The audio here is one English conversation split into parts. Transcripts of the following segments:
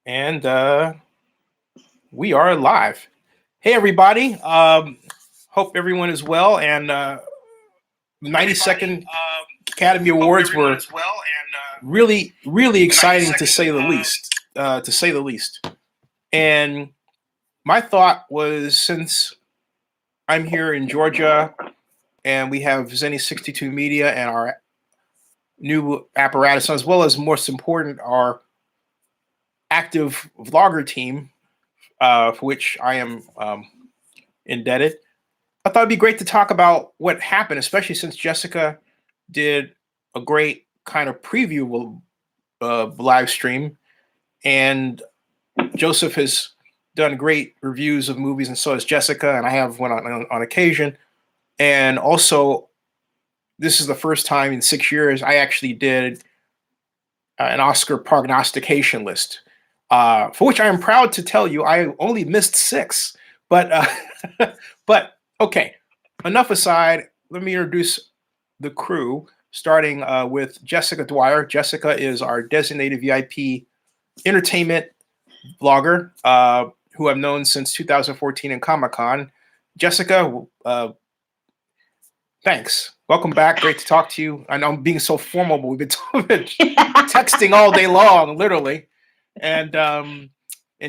And we are live. Hey, everybody. Hope everyone is well. And 92nd Academy Awards were really, really exciting to say the least. And my thought was, since I'm here in Georgia and we have Zenny 62 Media and our new apparatus, as well as most important, our active vlogger team, for which I am indebted. I thought it'd be great to talk about what happened, especially since Jessica did a great kind of preview live stream, and Joseph has done great reviews of movies, and so has Jessica, and I have one on occasion. And also, this is the first time in 6 years I actually did an Oscar prognostication list, for which I am proud to tell you I only missed 6. But but okay, enough aside. Let me introduce the crew, starting with Jessica Dwyer. Jessica is our designated VIP entertainment vlogger, who I've known since 2014 in Comic-Con. Jessica, thanks. Welcome back. Great to talk to you. I know I'm being so formal, but we've been texting all day long, literally. And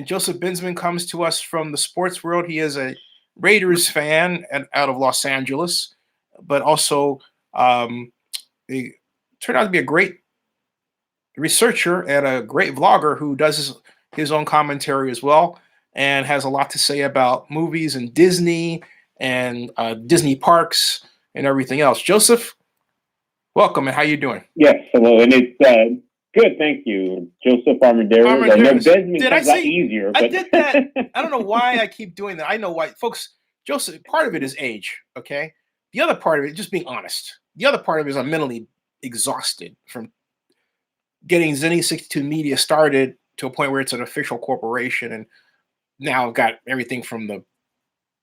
Joseph Binsman comes to us from the sports world. He is a Raiders fan out of Los Angeles, but also he turned out to be a great researcher and a great vlogger who does his own commentary as well, and has a lot to say about movies and Disney and Disney parks and everything else. Joseph, welcome, and how you doing? Yes, hello, and it's good, thank you. Joseph Armendaris. I know Desmond comes out easier. But... I did that. I don't know why I keep doing that. I know why. Folks, Joseph, part of it is age, okay? The other part of it, just being honest. The other part of it is I'm mentally exhausted from getting Zenny 62 Media started to a point where it's an official corporation, and now I've got everything from the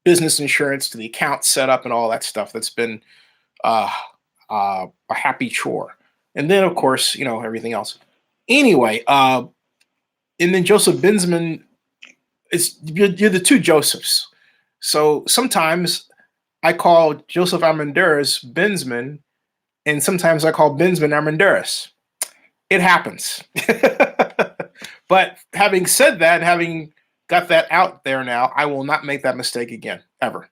business insurance to the account set up and all that stuff. That's been a happy chore. And then, of course, everything else. Anyway, and then Joseph Binsman, you're the two Josephs. So sometimes I call Joseph Armendaris Binsman, and sometimes I call Binsman Armendaris. It happens. But having said that, having got that out there now, I will not make that mistake again, ever.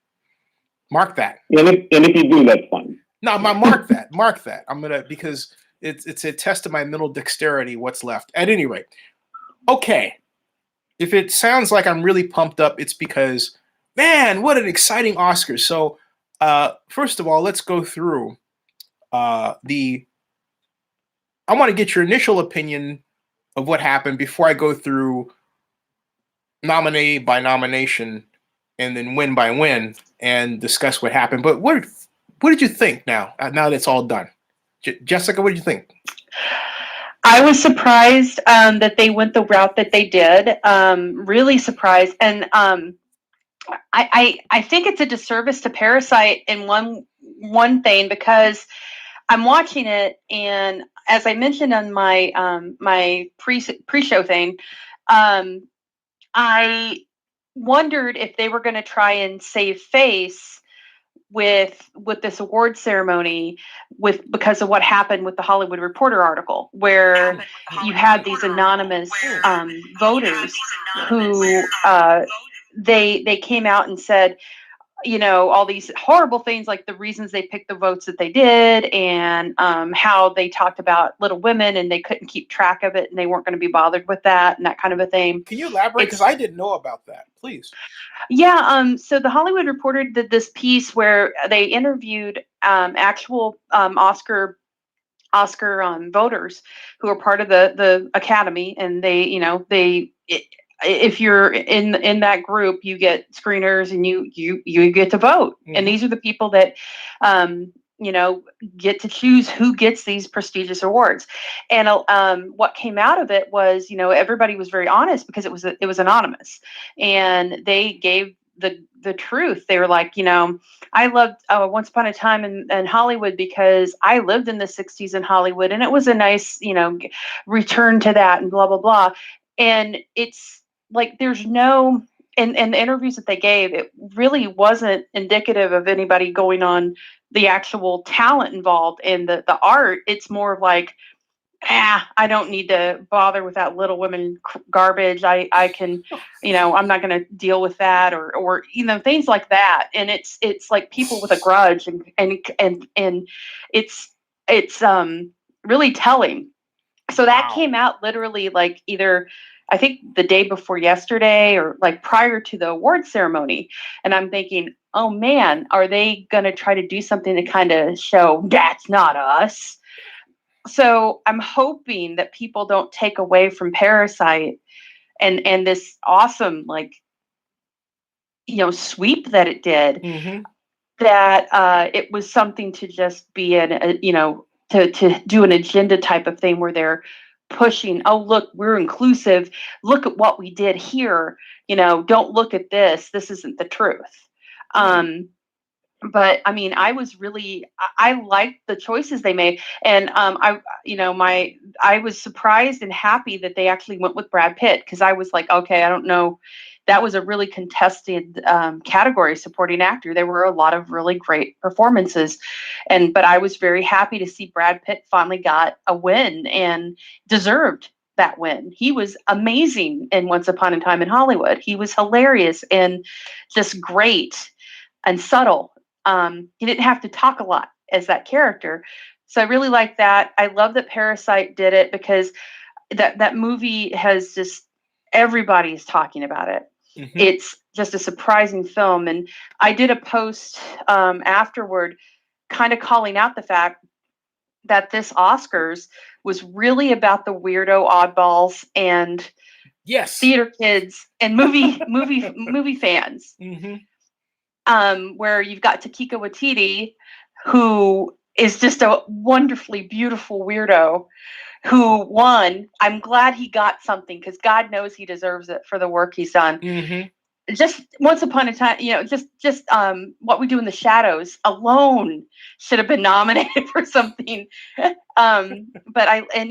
Mark that. And if you do, that's fine. No, mark that. Mark that. I'm gonna, because it's a test of my mental dexterity. What's left? At any rate, okay. If it sounds like I'm really pumped up, it's because, man, what an exciting Oscar. So, first of all, let's go through I want to get your initial opinion of what happened before I go through nominee by nomination and then win by win and discuss what happened. But what did you think now that it's all done? Jessica, what did you think? I was surprised that they went the route that they did. Really surprised. And I think it's a disservice to Parasite in one thing, because I'm watching it, and as I mentioned on my my pre-show thing, I wondered if they were going to try and save face with this award ceremony because of what happened with the Hollywood Reporter article, where you had these anonymous voters who they came out and said, all these horrible things, like the reasons they picked the votes that they did, and how they talked about Little Women and they couldn't keep track of it and they weren't going to be bothered with that and that kind of a thing. Can you elaborate? Because I didn't know about that. Please. Yeah. So the Hollywood Reporter did this piece where they interviewed actual Oscar voters who are part of the Academy, and if you're in that group, you get screeners and you get to vote. Mm-hmm. And these are the people that get to choose who gets these prestigious awards. And what came out of it was, everybody was very honest, because it was anonymous, and they gave the truth. They were like, I loved Once Upon a Time in Hollywood because I lived in the 60s in Hollywood, and it was a nice, return to that, and blah, blah, blah. And it's like there's no in the interviews that they gave, it really wasn't indicative of anybody going on the actual talent involved in the art. It's more of like, I don't need to bother with that Little Women garbage. I can, I'm not going to deal with that, or things like that. And it's like people with a grudge, and it's really telling. So that came out literally like either I think the day before yesterday or like prior to the award ceremony. And I'm thinking, oh man, are they going to try to do something to kind of show that's not us? So I'm hoping that people don't take away from Parasite and this awesome sweep that it did. Mm-hmm. That it was something to just be to do an agenda type of thing where they're pushing, oh look, we're inclusive, look at what we did here, don't look at this isn't the truth. But I mean, I liked the choices they made, and I was surprised and happy that they actually went with Brad Pitt, because I was like, okay, I don't know, that was a really contested category, supporting actor. There were a lot of really great performances, but I was very happy to see Brad Pitt finally got a win and deserved that win. He was amazing in Once Upon a Time in Hollywood. He was hilarious and just great and subtle. He didn't have to talk a lot as that character. So I really like that. I love that Parasite did it, because that movie has just, everybody's talking about it. Mm-hmm. It's just a surprising film. And I did a post afterward kind of calling out the fact that this Oscars was really about the weirdo oddballs and theater kids and movie fans. Mm-hmm. Where you've got Taika Waititi, who is just a wonderfully beautiful weirdo who won. I'm glad he got something, because God knows he deserves it for the work he's done. Mm-hmm. Just Once Upon a Time, just What We Do in the Shadows alone should have been nominated for something. And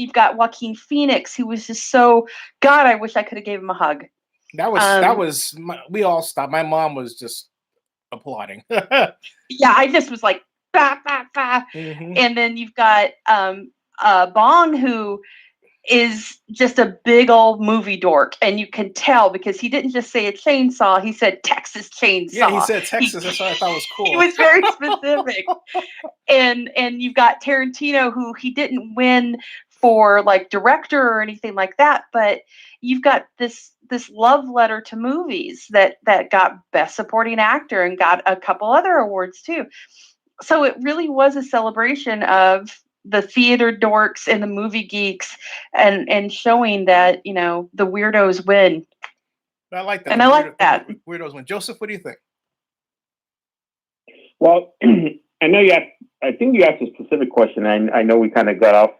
you've got Joaquin Phoenix, who was just so, God, I wish I could have gave him a hug. We all stopped. My mom was just applauding. Yeah, I just was like, bah, bah, bah. Mm-hmm. And then you've got Bong, who is just a big old movie dork, and you can tell because he didn't just say a chainsaw, he said Texas chainsaw. Yeah, he said Texas. That's what I thought was cool. He was very specific. and you've got Tarantino, who he didn't win for like director or anything like that, but you've got this love letter to movies that got Best Supporting Actor and got a couple other awards too. So it really was a celebration of the theater dorks and the movie geeks, and showing that the weirdos win. I like that. And I like that. Weirdos win. Joseph, what do you think? Well, I think you asked a specific question. I know we kind of got off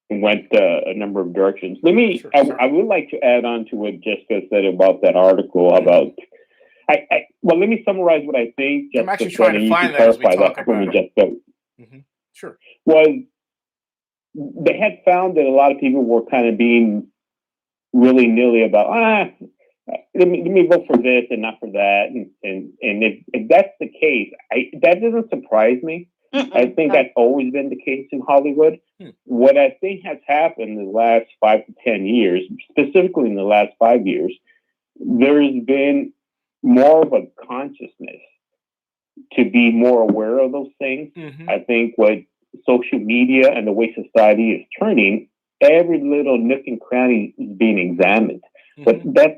and went a number of directions. I would like to add on to what Jessica said about that article about. Let me summarize what I think. I'm actually trying to find that as we talk about it. Mm-hmm. Sure. Was they had found that a lot of people were kind of being willy-nilly about let me vote for this and not for that, and if that's the case, that doesn't surprise me. I think that's always been the case in Hollywood. What I think has happened in the last 5 to 10 years, specifically in the last 5 years, there's been more of a consciousness to be more aware of those things. Mm-hmm. I think what social media and the way society is turning, every little nook and cranny is being examined. Mm-hmm. But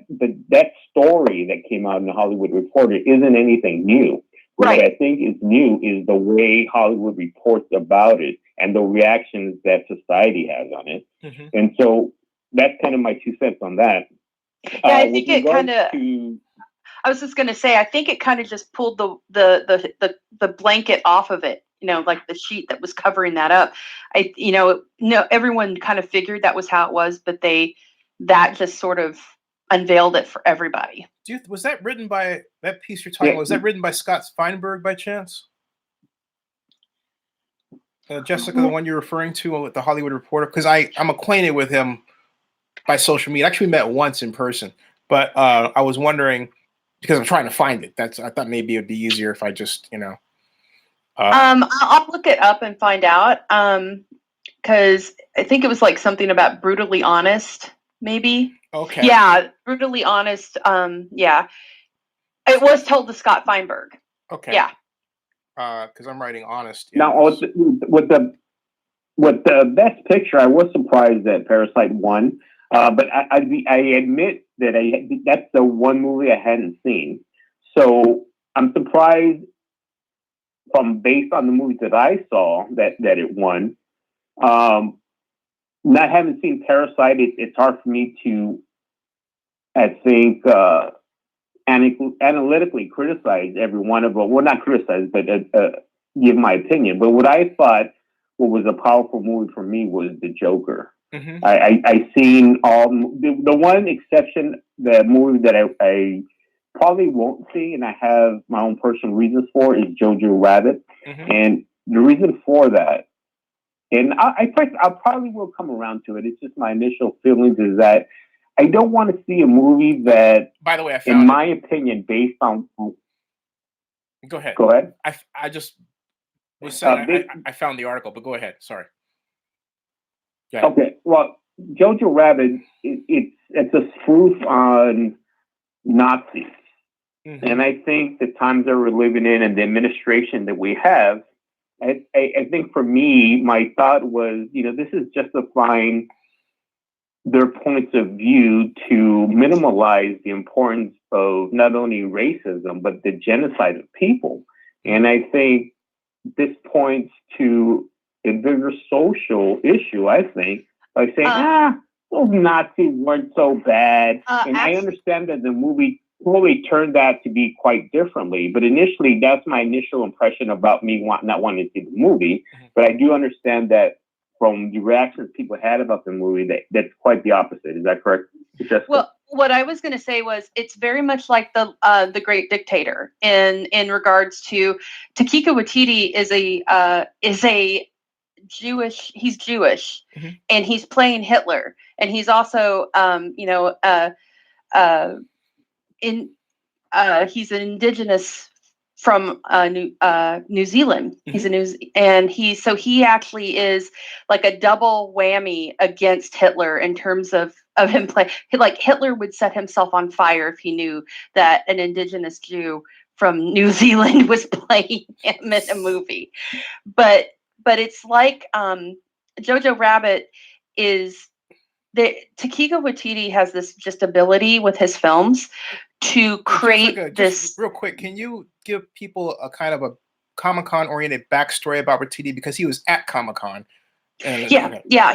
that story that came out in the Hollywood Reporter isn't anything new. Right. What I think is new is the way Hollywood reports about it and the reactions that society has on it. Mm-hmm. And so that's kind of my 2 cents on that. Yeah, I think it kind of. I was just going to say, I think it kind of just pulled the blanket off of it. Like the sheet that was covering that up. Everyone kind of figured that was how it was, but that just sort of unveiled it for everybody. Was that written by that piece you're talking about? Was that written by Scott Feinberg by chance? Jessica, the one you're referring to with the Hollywood Reporter? Because I'm acquainted with him by social media. Actually, we met once in person, but I was wondering because I'm trying to find it. I thought maybe it'd be easier if I just, I'll look it up and find out. Because I think it was like something about brutally honest, maybe. Okay. Yeah, brutally honest. Yeah, it was told to Scott Feinberg. Okay. Yeah. Because I'm writing honest. Now, with the best picture, I was surprised that Parasite won. But I admit that that's the one movie I hadn't seen. So I'm surprised based on the movies that I saw that it won. Not having seen Parasite, it's hard for me to, I think, analytically criticize every one of them. Well, not criticize, but give my opinion. But what was a powerful movie for me was The Joker. Mm-hmm. I seen all the one exception, the movie that I probably won't see, and I have my own personal reasons for, is Jojo Rabbit. Mm-hmm. And the reason for that, and I probably will come around to it. It's just my initial feelings is that I don't want to see a movie that, by the way, in my opinion, based on. Go ahead. Go ahead. I just was saying I found the article, but go ahead. Sorry. Yeah. Okay. Well, Jojo Rabbit, it's a spoof on Nazis. Mm-hmm. And I think the times that we're living in and the administration that we have, I think for me, my thought was, this is justifying their points of view to minimize the importance of not only racism, but the genocide of people. And I think this points to a bigger social issue, I think, by saying, those Nazis weren't so bad. And I understand that the movie totally turned out to be quite differently. But initially, that's my initial impression about me not wanting to see the movie. Mm-hmm. But I do understand that from the reactions people had about the movie, that's quite the opposite. Is that correct, Jessica? Well, what I was going to say was it's very much like the Great Dictator in regards to Taika Waititi is a Jewish. He's Jewish, mm-hmm. and he's playing Hitler, and he's also he's an indigenous from New Zealand. Mm-hmm. He actually is like a double whammy against Hitler in terms of him play. Like Hitler would set himself on fire if he knew that an indigenous Jew from New Zealand was playing him in a movie. But it's like Jojo Rabbit is. Taika Waititi has this just ability with his films to create this. Real quick, can you give people a kind of a Comic-Con oriented backstory about Waititi, because he was at Comic-Con? Yeah.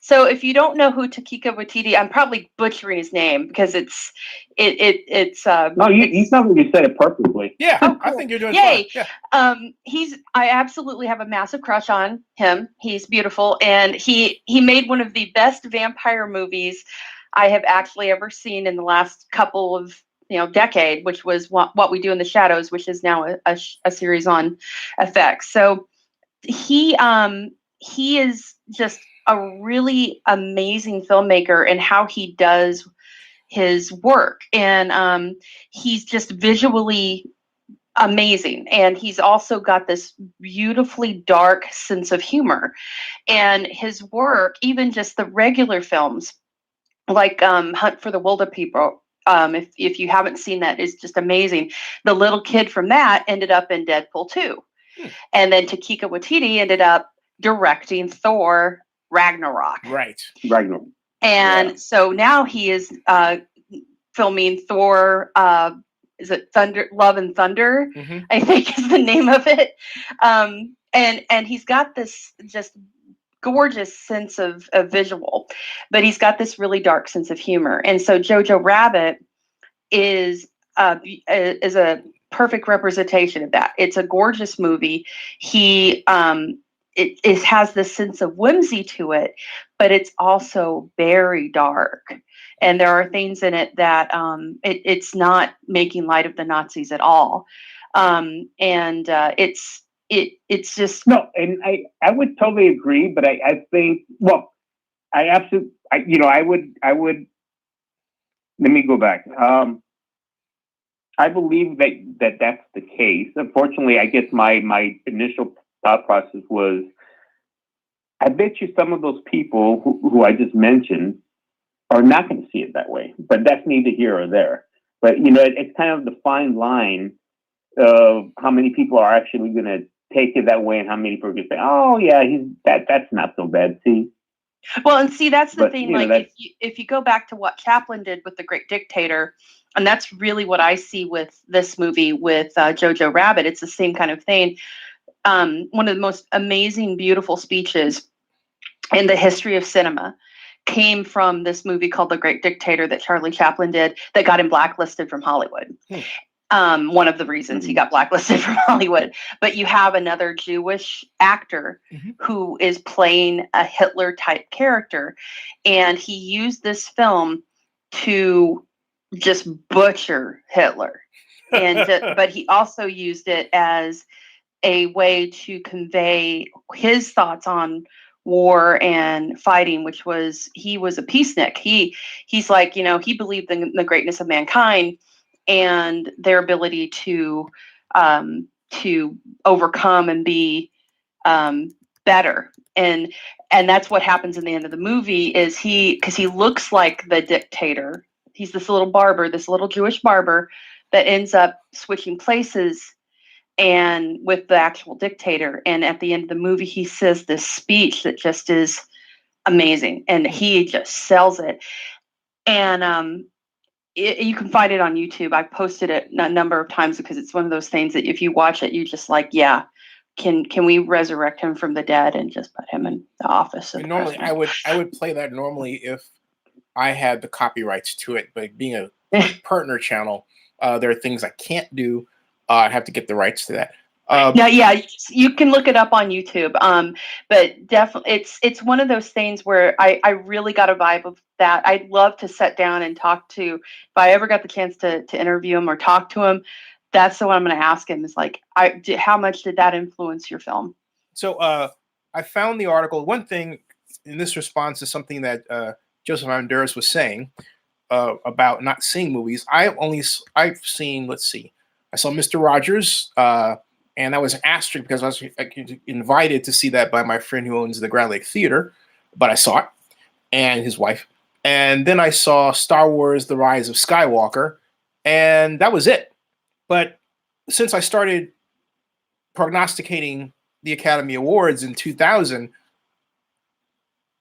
So if you don't know who Taika Waititi, I'm probably butchering his name because it's. No, you said it perfectly. Yeah, cool. I think you're doing fine. Yeah. I absolutely have a massive crush on him. He's beautiful, and he made one of the best vampire movies I have actually ever seen in the last couple of decade, which was What We Do in the Shadows, which is now a series on FX. So he is just a really amazing filmmaker in how he does his work. And he's just visually amazing. And he's also got this beautifully dark sense of humor. And his work, even just the regular films, like Hunt for the Wilder People, if you haven't seen that, is just amazing. The little kid from that ended up in Deadpool 2. And then Taika Waititi ended up directing Thor Ragnarok. Right. Ragnarok. And so now he is filming Thor, is it Love and Thunder? Mm-hmm. I think is the name of it. And he's got this just gorgeous sense of visual, but he's got this really dark sense of humor. And so Jojo Rabbit is a perfect representation of that. It's a gorgeous movie. It has this sense of whimsy to it, but it's also very dark. And there are things in it that it's not making light of the Nazis at all. It's just no. And I would totally agree, but I think, well, I absolutely, I would. Let me go back. I believe that's the case. Unfortunately, I guess my initial thought process was, I bet you some of those people who I just mentioned are not going to see it that way. But that's neither here or there. But it's kind of the fine line of how many people are actually going to take it that way, and how many people are going to say, "Oh yeah, that's not so bad." See. Well, and see, that's the thing. Like, if you go back to what Chaplin did with The Great Dictator, and that's really what I see with this movie with Jojo Rabbit. It's the same kind of thing. One of the most amazing, beautiful speeches in the history of cinema came from this movie called The Great Dictator that Charlie Chaplin did, that got him blacklisted from Hollywood. One of the reasons he got blacklisted from Hollywood. But you have another Jewish actor who is playing a Hitler type character, and he used this film to just butcher Hitler. But he also used it as a way to convey his thoughts on war and fighting, which was, he was a peacenik. He's like, he believed in the greatness of mankind and their ability to overcome and be better. And that's what happens in the end of the movie, is because he looks like the dictator. He's this little barber, this little Jewish barber that ends up switching places and with the actual dictator. And at the end of the movie, he says this speech that just is amazing, and he just sells it. And you can find it on YouTube. I've posted it a number of times because it's one of those things that if you watch it, you just like, yeah, can we resurrect him from the dead and just put him in the office of normally president? I would play that normally if I had the copyrights to it, but being a partner channel, there are things I can't do. I have to get the rights to that. Yeah, you can look it up on YouTube. But definitely, it's one of those things where I really got a vibe of that. I'd love to sit down and talk to, if I ever got the chance to interview him or talk to him, that's the one I'm going to ask him, is like, how much did that influence your film? So I found the article. One thing in this response is something that Joseph Honduras was saying about not seeing movies. I've seen, let's see, I saw Mr. Rogers, and that was an asterisk because I was invited to see that by my friend who owns the Grand Lake Theater, but I saw it, and his wife. And then I saw Star Wars: The Rise of Skywalker, and that was it. But since I started prognosticating the Academy Awards in 2000,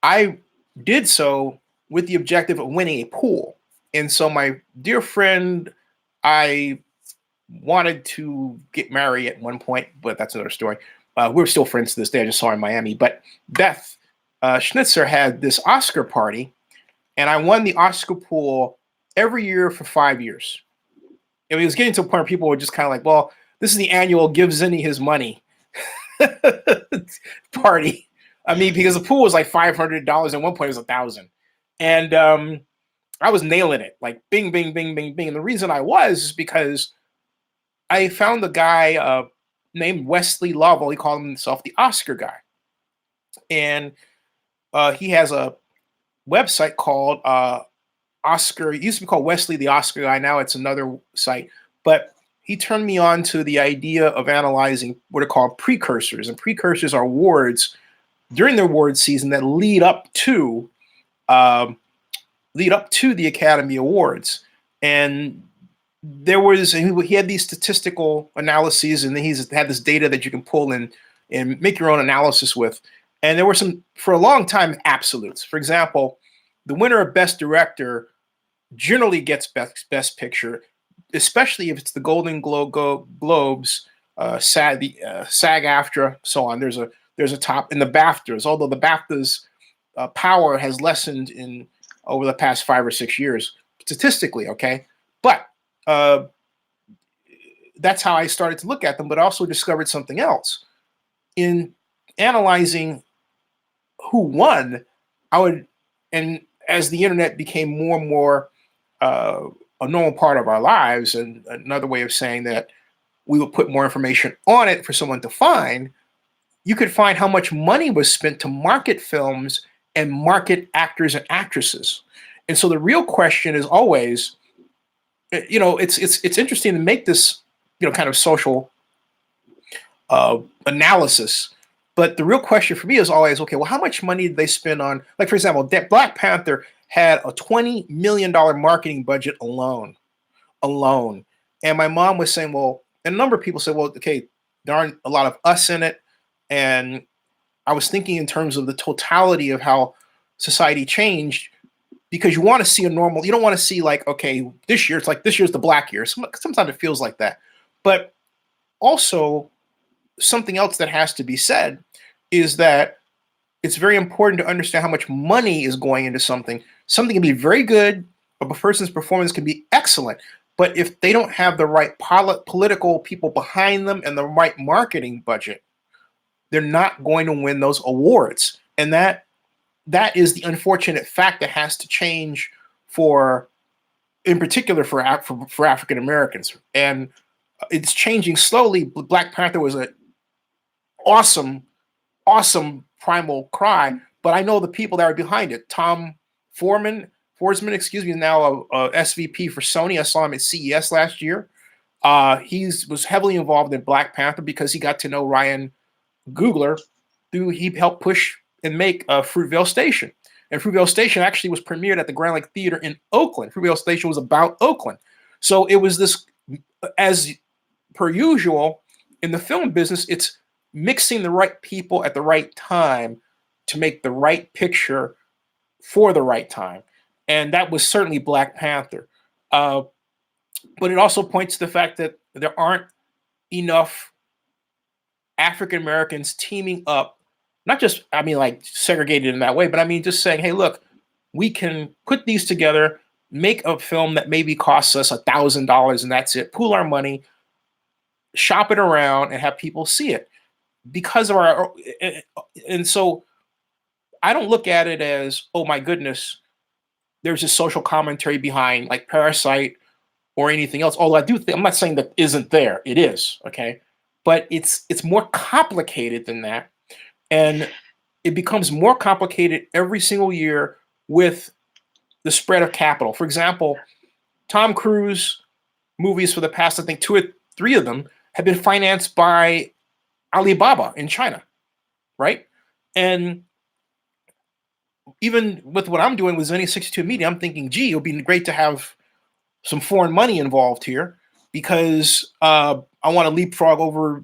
I did so with the objective of winning a pool. And so my dear friend, I wanted to get married at one point, but that's another story. We're still friends to this day. I just saw her in Miami. But Beth Schnitzer had this Oscar party, and I won the Oscar pool every year for 5 years. And it was getting to a point where people were just kind of like, well, this is the annual give Zinni his money party. I mean, because the pool was like $500. At one point, it was $1,000. And I was nailing it, like bing, bing, bing, bing, bing. And the reason I was is because I found a guy named Wesley Lovell. He called himself the Oscar guy. And he has a website called Oscar. It used to be called Wesley the Oscar Guy. Now it's another site. But he turned me on to the idea of analyzing what are called precursors. And precursors are awards during the award season that lead up to the Academy Awards. And he had these statistical analyses, and he's had this data that you can pull in and make your own analysis with. And there were some, for a long time, absolutes. For example, the winner of Best Director generally gets Best Picture, especially if it's the Golden Globes, SAG-AFTRA, so on. There's a top in the BAFTAs, although the BAFTAs power has lessened over the past 5 or 6 years, statistically, okay? But that's how I started to look at them, but also discovered something else. In analyzing who won, and as the internet became more and more a normal part of our lives, and another way of saying that we would put more information on it for someone to find, you could find how much money was spent to market films and market actors and actresses. And so the real question is always, it's interesting to make this, kind of social analysis. But the real question for me is always, okay, well, how much money did they spend on, like, for example, Black Panther had a $20 million marketing budget alone. And my mom was saying, well, and a number of people said, well, okay, there aren't a lot of us in it. And I was thinking in terms of the totality of how society changed, because you want to see you don't want to see like, okay, this year, it's like this year's the Black year. Sometimes it feels like that. But also, something else that has to be said is that it's very important to understand how much money is going into something. Something can be very good, but a person's performance can be excellent. But if they don't have the right political people behind them and the right marketing budget, they're not going to win those awards. And that is the unfortunate fact that has to change in particular for African Americans. And it's changing slowly. Black Panther was an awesome primal cry, but I know the people that are behind it. Tom Forsman, is now a SVP for Sony. I saw him at CES last year. He was heavily involved in Black Panther because he got to know Ryan Coogler. He helped push and make Fruitvale Station. And Fruitvale Station actually was premiered at the Grand Lake Theater in Oakland. Fruitvale Station was about Oakland. So it was this, as per usual, in the film business, it's mixing the right people at the right time to make the right picture for the right time. And that was certainly Black Panther. But it also points to the fact that there aren't enough African Americans teaming up, not just, like segregated in that way, but just saying, hey, look, we can put these together, make a film that maybe costs us $1,000 and that's it, pool our money, shop it around and have people see it because of and so I don't look at it as, oh my goodness, there's a social commentary behind like Parasite or anything else. Although I do think, I'm not saying that isn't there. It is, okay? But it's more complicated than that. And it becomes more complicated every single year with the spread of capital. For example, Tom Cruise movies for the past, I think 2 or 3 of them have been financed by Alibaba in China, right? And even with what I'm doing with Zenny 62 Media, I'm thinking, gee, it would be great to have some foreign money involved here because I want to leapfrog over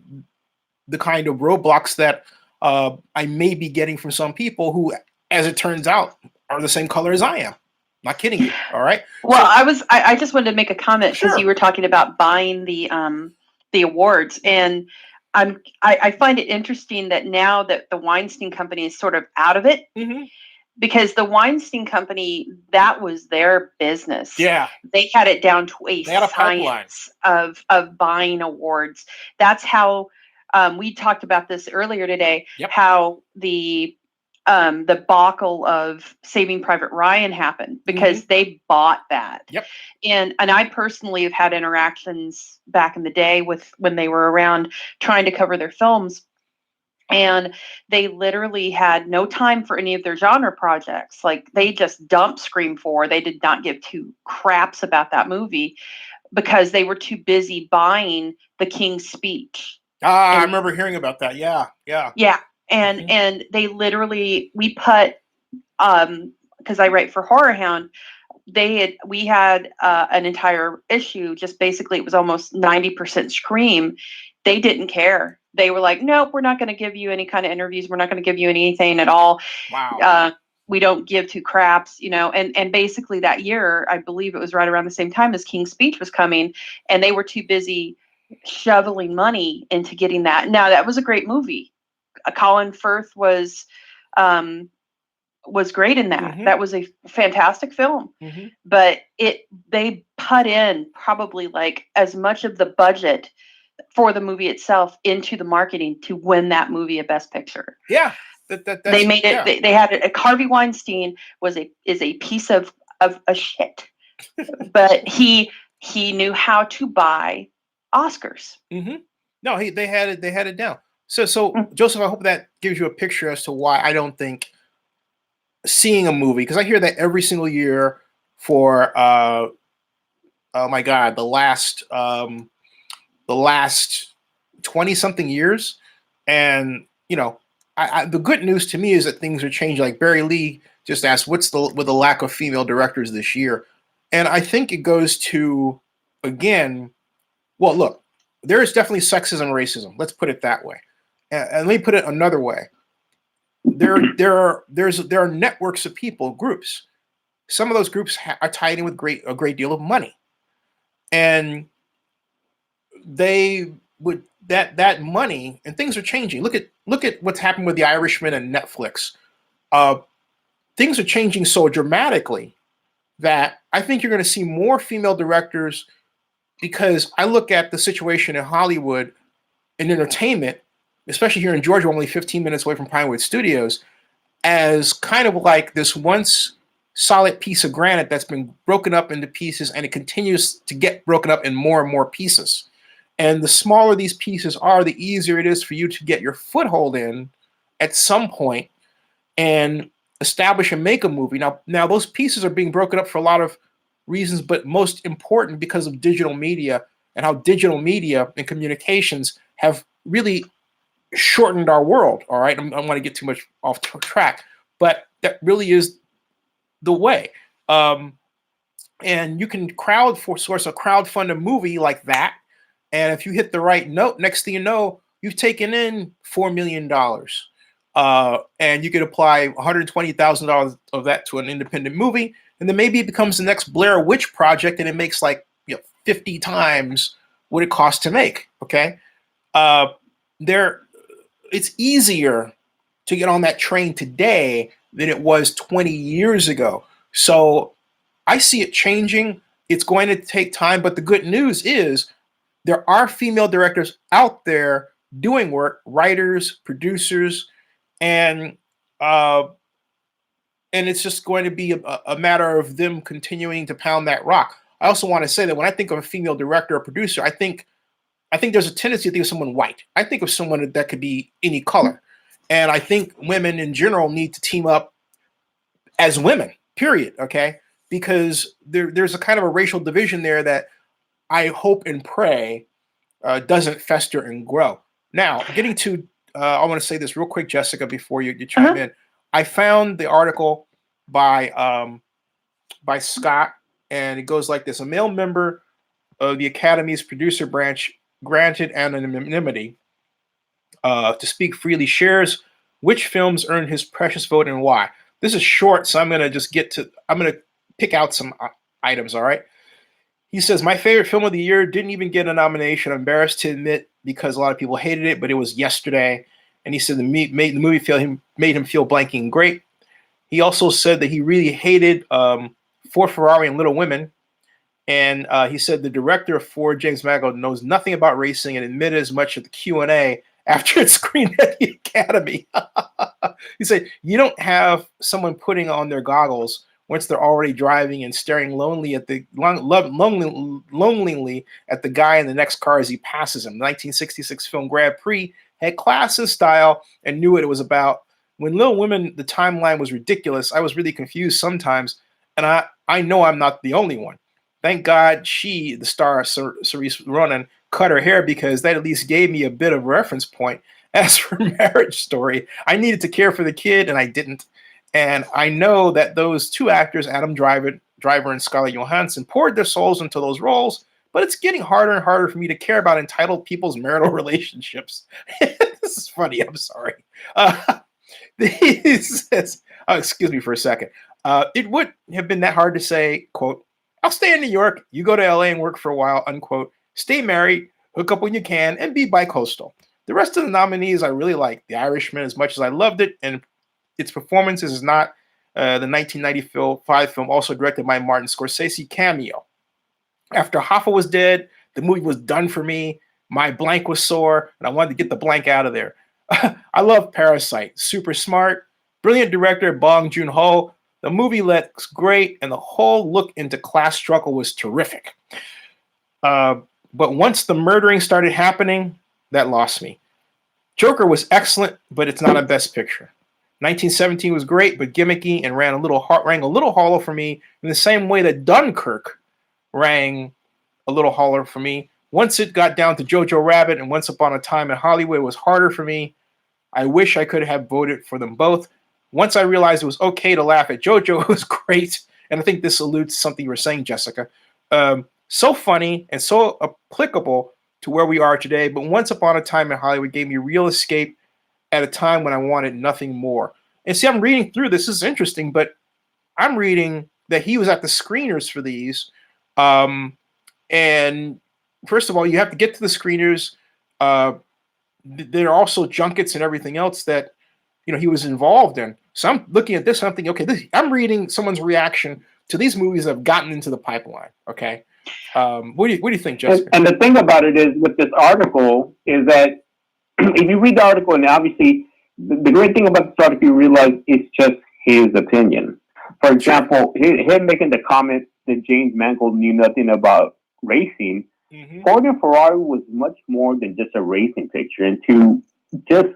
the kind of roadblocks that I may be getting from some people who, as it turns out, are the same color as I am. Not kidding you. All right. Well, I just wanted to make a comment because you were talking about buying the awards, and I find it interesting that now that the Weinstein Company is sort of out of it, because the Weinstein Company, that was their business. Yeah, they had it down to a science of buying awards. That's how we talked about this earlier today. Yep. How the debacle of Saving Private Ryan happened because they bought that. Yep. And I personally have had interactions back in the day with when they were around trying to cover their films. And they literally had no time for any of their genre projects. Like they just dumped Scream 4. They did not give 2 craps about that movie because they were too busy buying The King's Speech. I remember hearing about that. Yeah. And they literally, we put, because I write for Horror Hound, we had an entire issue, just basically it was almost 90% Scream. They didn't care. They were like, nope, we're not going to give you any kind of interviews. We're not going to give you anything at all. Wow. We don't give 2 craps, and basically that year, I believe it was right around the same time as King's Speech was coming, and they were too busy shoveling money into getting that. Now that was a great movie. Colin Firth was great in that. That was a fantastic film. But they put in probably like as much of the budget for the movie itself into the marketing to win that movie a Best Picture. Yeah. They made it. Yeah. They had it. Harvey Weinstein is a piece of a shit, but he knew how to buy Oscars. No, they had it down. So Joseph, I hope that gives you a picture as to why I don't think seeing a movie, because I hear that every single year for oh my god, the last 20 something years. And the good news to me is that things are changing. Like Barry Lee just asked, what's the with the lack of female directors this year? And I think it goes to, again, well, look, there is definitely sexism and racism. Let's put it that way. And let me put it another way. There are networks of people, groups. Some of those groups are tied in with a great deal of money, and they would that money, and things are changing. Look at what's happened with The Irishman and Netflix. Things are changing so dramatically that I think you're going to see more female directors, because I look at the situation in Hollywood in entertainment, especially here in Georgia, only 15 minutes away from Pinewood Studios, as kind of like this once solid piece of granite that's been broken up into pieces, and it continues to get broken up in more and more pieces. And the smaller these pieces are, the easier it is for you to get your foothold in at some point and establish and make a movie. Now those pieces are being broken up for a lot of reasons, but most important because of digital media and how digital media and communications have really shortened our world. All right, I don't want to get too much off track, but that really is the way. And you can crowdfund a movie like that, and if you hit the right note, next thing you know, you've taken in $4 million, and you could apply $120,000 of that to an independent movie, and then maybe it becomes the next Blair Witch Project, and it makes like 50 times what it costs to make. Okay, it's easier to get on that train today than it was 20 years ago. So I see it changing. It's going to take time, but the good news is there are female directors out there doing work, writers, producers, and it's just going to be a matter of them continuing to pound that rock. I also want to say that when I think of a female director or producer, I think there's a tendency to think of someone white. I think of someone that could be any color. And I think women in general need to team up as women, period, okay? Because there's a kind of a racial division there that I hope and pray doesn't fester and grow. Now, getting to, I want to say this real quick, Jessica, before you chime in. I found the article by Scott, and it goes like this. A male member of the Academy's producer branch granted anonymity to speak freely shares which films earned his precious vote and why. This is short, so I'm going to pick out some items, all right? He says, my favorite film of the year didn't even get a nomination. I'm embarrassed to admit because a lot of people hated it, but it was Yesterday. And he said the movie made him feel blanking and great. He also said that he really hated Ford, Ferrari, and Little Women. And he said the director of Ford, James Mangold, knows nothing about racing and admitted as much at the Q&A after it screened at the Academy. He said, you don't have someone putting on their goggles once they're already driving and staring lonelily at the guy in the next car as he passes him. The 1966 film Grand Prix had class and style and knew what it was about. When Little Women, the timeline was ridiculous. I was really confused sometimes, and I know I'm not the only one. Thank God she, the star Cerise Ronan, cut her hair, because that at least gave me a bit of a reference point. As for Marriage Story, I needed to care for the kid, and I didn't. And I know that those two actors, Adam Driver and Scarlett Johansson, poured their souls into those roles, but it's getting harder and harder for me to care about entitled people's marital relationships. This is funny. I'm sorry. He says, excuse me for a second. It would have been that hard to say, quote, I'll stay in New York, you go to LA and work for a while, unquote. Stay married, hook up when you can, and be bi-coastal. The rest of the nominees I really like. The Irishman, as much as I loved it, and its performances is not the 1995 film, also directed by Martin Scorsese, cameo. After Hoffa was dead, the movie was done for me. My blank was sore, and I wanted to get the blank out of there. I love Parasite. Super smart, brilliant director Bong Joon-ho. The movie looks great, and the whole look into class struggle was terrific. But once the murdering started happening, that lost me. Joker was excellent, but it's not a Best Picture. 1917 was great, but gimmicky and rang a little hollow for me in the same way that Dunkirk rang a little hollow for me. Once it got down to Jojo Rabbit and Once Upon a Time in Hollywood, it was harder for me. I wish I could have voted for them both. Once I realized it was okay to laugh at Jojo, it was great. And I think this alludes to something you were saying, Jessica. So funny and so applicable to where we are today. But Once Upon a Time in Hollywood gave me real escape at a time when I wanted nothing more. And see, I'm reading through this. This is interesting, but I'm reading that he was at the screeners for these. And first of all, you have to get to the screeners. There are also junkets and everything else that he was involved in. So I'm looking at this and I'm thinking, okay, I'm reading someone's reaction to these movies that have gotten into the pipeline. Okay, what do you think, Jessica? And the thing about it is, with this article, is that if you read the article, and obviously the great thing about this article, you realize it's just his opinion. For example, him making the comment that James Mangold knew nothing about racing. Ford and Ferrari was much more than just a racing picture, and to just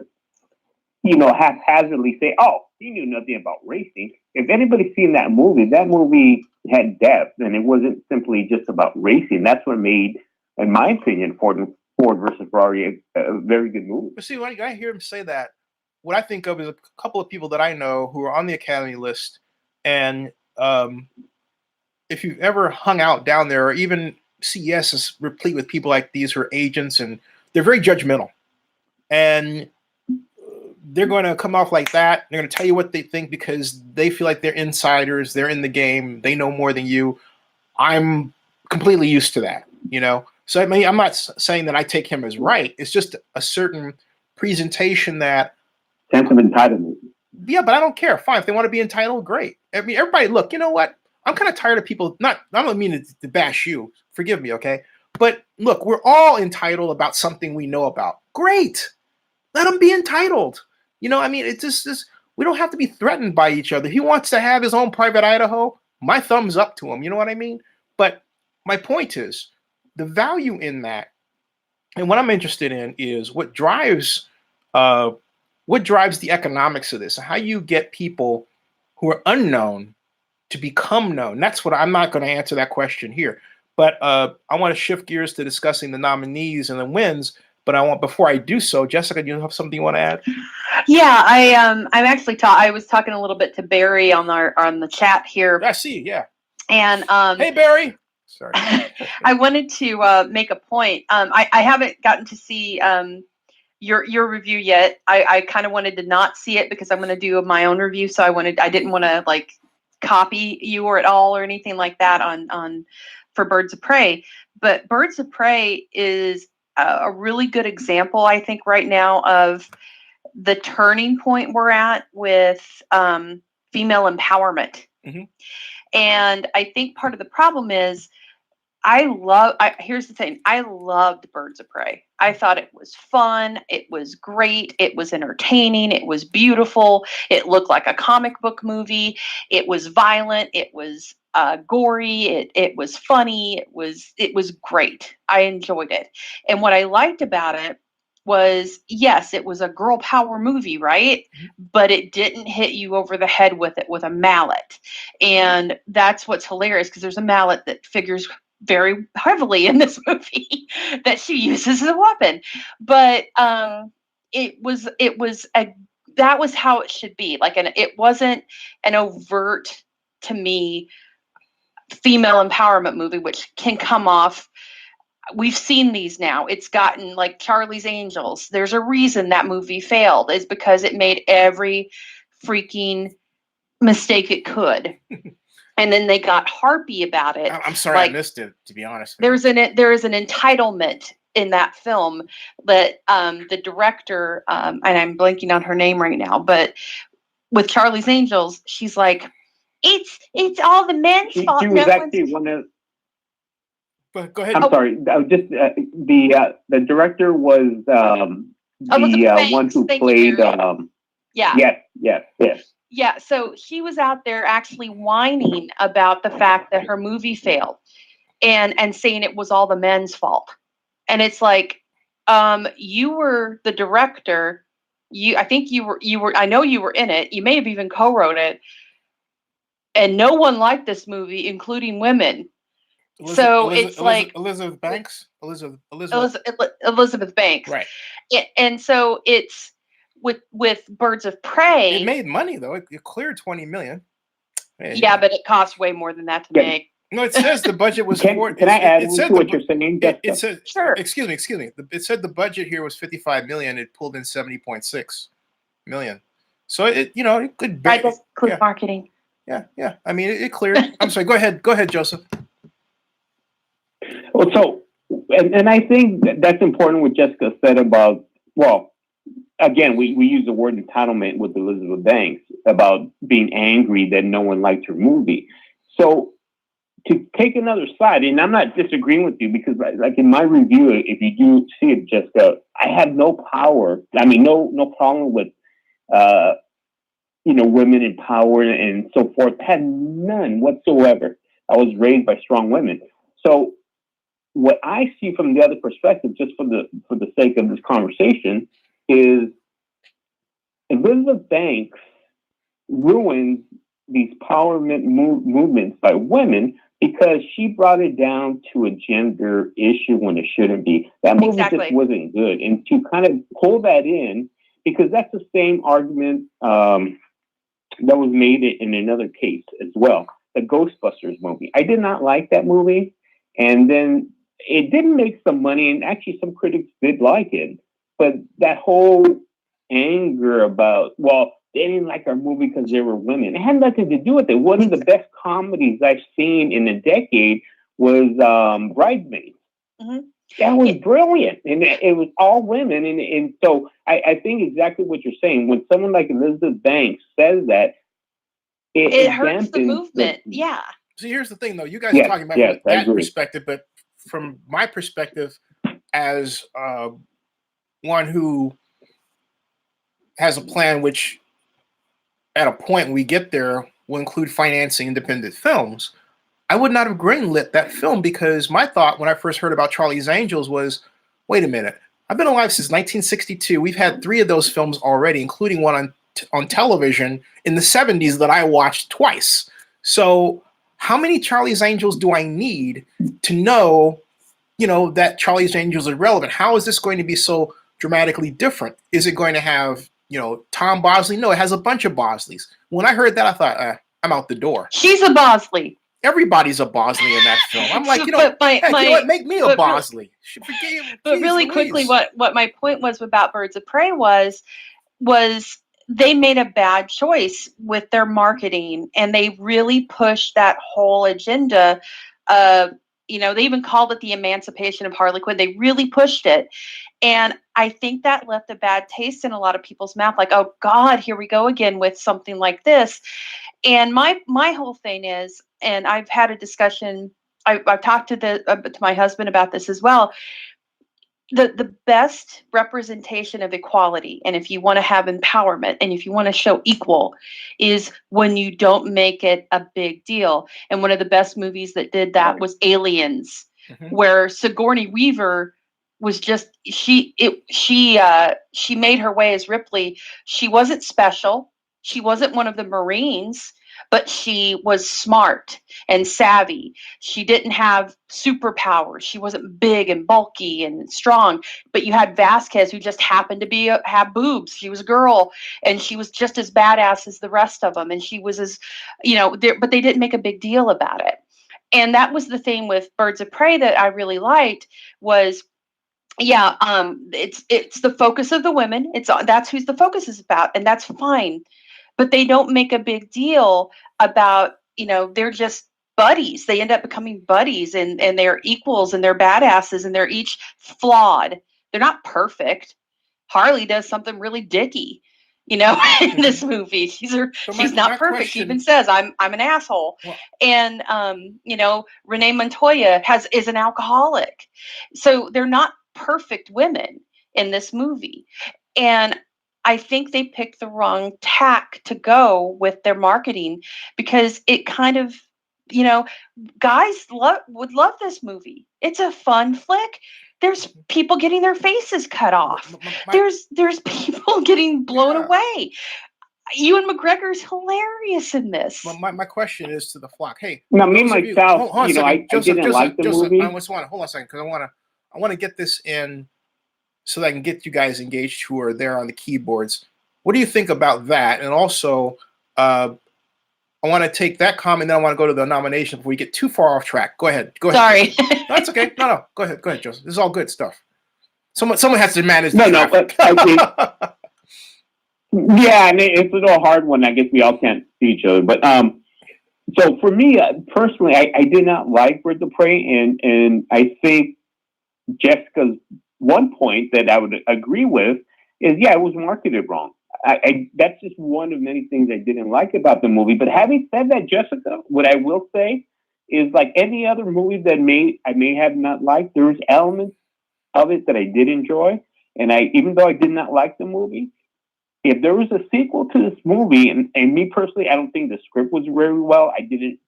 haphazardly say, "Oh, he knew nothing about racing." If anybody's seen that movie had depth, and it wasn't simply just about racing. That's what made, in my opinion, Ford versus Ferrari a very good movie. But see, when I hear him say that, what I think of is a couple of people that I know who are on the Academy list, and if you've ever hung out down there, or even CES is replete with people like these who are agents, and they're very judgmental, and they're going to come off like that. They're going to tell you what they think because they feel like they're insiders. They're in the game. They know more than you. I'm completely used to that, So I mean, I'm not saying that I take him as right. It's just a certain presentation that sense of entitlement. Yeah, but I don't care. Fine, if they want to be entitled, great. I mean, everybody, look. You know what? I'm kind of tired of people. I don't mean to bash you. Forgive me, okay? But look, we're all entitled about something we know about. Great, let them be entitled. I mean, it's just we don't have to be threatened by each other. If he wants to have his own private Idaho, my thumbs up to him. You know what I mean? But my point is the value in that, and what I'm interested in is what drives the economics of this, and how you get people who are unknown to become known. That's what I'm not going to answer that question here. But I want to shift gears to discussing the nominees and the wins. But before I do so, Jessica, do you have something you want to add? Yeah, I'm actually I was talking a little bit to Barry on the chat here. I see, yeah. And hey, Barry. Sorry. I wanted to make a point. I haven't gotten to see your review yet. I kind of wanted to not see it because I'm going to do my own review. So I didn't want to like copy you or at all or anything like that on for Birds of Prey. But Birds of Prey is a really good example, I think, right now of the turning point we're at with female empowerment. Mm-hmm. And I think part of the problem is here's the thing. I loved Birds of Prey. I thought it was fun. It was great. It was entertaining. It was beautiful. It looked like a comic book movie. It was violent. It was gory. It was funny. It was great. I enjoyed it. And what I liked about it was, yes, it was a girl power movie, right? But it didn't hit you over the head with a mallet. And that's what's hilarious, because there's a mallet that figures very heavily in this movie that she uses as a weapon. But that was how it should be. It wasn't an overt, to me, female empowerment movie, which can come off. We've seen these now. It's gotten like Charlie's Angels. There's a reason that movie failed. It's because it made every freaking mistake it could. And then they got harpy about it. I'm sorry, I missed it, to be honest. There is an entitlement in that film that the director, and I'm blanking on her name right now, but with Charlie's Angels, she's like, it's all the men's fault. She was actually one of. But go ahead. I'm sorry. Just the director was the one who played. Yeah. Yes. Yeah, so she was out there actually whining about the fact that her movie failed and saying it was all the men's fault. And it's like, you were the director. I think you were, I know you were in it. You may have even co-wrote it. And no one liked this movie, including women. Elizabeth Banks? Elizabeth Banks. Right. And so it's with Birds of Prey. It made money though. It cleared 20 million. Yeah, but it cost way more than that to make. No, it says the budget was Can I add to what you're saying? It says, sure. Excuse me. It said the budget here was 55 million. It pulled in 70.6 million. So it could. Right, that's good marketing. Yeah. I mean, it cleared. I'm sorry. Go ahead, Joseph. Well, so, and I think that's important what Jessica said about, well, again, we use the word entitlement with Elizabeth Banks about being angry that no one liked her movie. So to take another side, and I'm not disagreeing with you because like in my review, if you do see it, Jessica, I have no power. I mean, no problem with, women in power and so forth. I had none whatsoever. I was raised by strong women. So what I see from the other perspective, just for the sake of this conversation, is Elizabeth Banks ruins these power movements by women because she brought it down to a gender issue when it shouldn't be. That movie just wasn't good. And to kind of pull that in, because that's the same argument that was made in another case as well, the Ghostbusters movie. I did not like that movie. And then it didn't make some money, and actually some critics did like it. But that whole anger about, well, they didn't like our movie because they were women. It had nothing to do with it. One of the best comedies I've seen in a decade was Bridesmaids. Mm-hmm. That was brilliant. And it was all women. And so I think exactly what you're saying. When someone like Elizabeth Banks says that, it hurts the movement. Yeah. See, here's the thing, though. You guys are talking about that perspective, but from my perspective, as one who has a plan which, at a point when we get there, will include financing independent films, I would not have greenlit that film because my thought when I first heard about Charlie's Angels was, wait a minute, I've been alive since 1962. We've had 3 of those films already, including one on television in the 70s that I watched twice. So how many Charlie's Angels do I need to know, that Charlie's Angels are relevant? How is this going to be so dramatically different? Is it going to have, Tom Bosley? No, it has a bunch of Bosleys. When I heard that, I thought, I'm out the door. She's a Bosley. Everybody's a Bosley in that film. I'm like, you know what? Make me a Bosley. But really quickly, what my point was about Birds of Prey was they made a bad choice with their marketing, and they really pushed that whole agenda. They even called it the emancipation of Harley Quinn. They really pushed it. And I think that left a bad taste in a lot of people's mouth. Like, oh God, here we go again with something like this. And my whole thing is, and I've had a discussion, I've talked to my husband about this as well. The best representation of equality, and if you want to have empowerment, and if you want to show equal, is when you don't make it a big deal. And one of the best movies that did that was Aliens, where Sigourney Weaver was just she made her way as Ripley. She wasn't special. She wasn't one of the Marines, but she was smart and savvy. She didn't have superpowers. She wasn't big and bulky and strong. But you had Vasquez, who just happened to have boobs. She was a girl, and she was just as badass as the rest of them. And she was as, but they didn't make a big deal about it. And that was the thing with Birds of Prey that I really liked was, it's the focus of the women. That's who the focus is about, and that's fine. But they don't make a big deal about, they're just buddies. They end up becoming buddies, and they're equals, and they're badasses, and they're each flawed. They're not perfect. Harley does something really dicky, in this movie. She's not perfect. She even says, I'm an asshole. Well, and, Renee Montoya is an alcoholic. So they're not perfect women in this movie. And I think they picked the wrong tack to go with their marketing, because it kind of, guys would love this movie. It's a fun flick. There's people getting their faces cut off. There's people getting blown away. Ewan McGregor's hilarious in this. Well, my question is to the flock. Hey, now me myself, I didn't like the movie. I just want to hold on a second because I want to get this in so that I can get you guys engaged who are there on the keyboards. What do you think about that? And also, I want to take that comment, and then I want to go to the nomination before we get too far off track. Go ahead. Sorry. No, that's okay. No. Go ahead, Joseph. This is all good stuff. Someone has to manage the traffic. But I think. Yeah, I mean, it's a little hard when I guess we all can't see each other. But so for me personally, I did not like Birds of Prey, and I think Jessica's one point that I would agree with is, yeah, it was marketed wrong. That's just one of many things I didn't like about the movie. But having said that, Jessica, what I will say is, like any other movie that I may have not liked, there's elements of it that I did enjoy, and even though I did not like the movie. If there was a sequel to this movie, and me personally, I don't think the script was very well. I didn't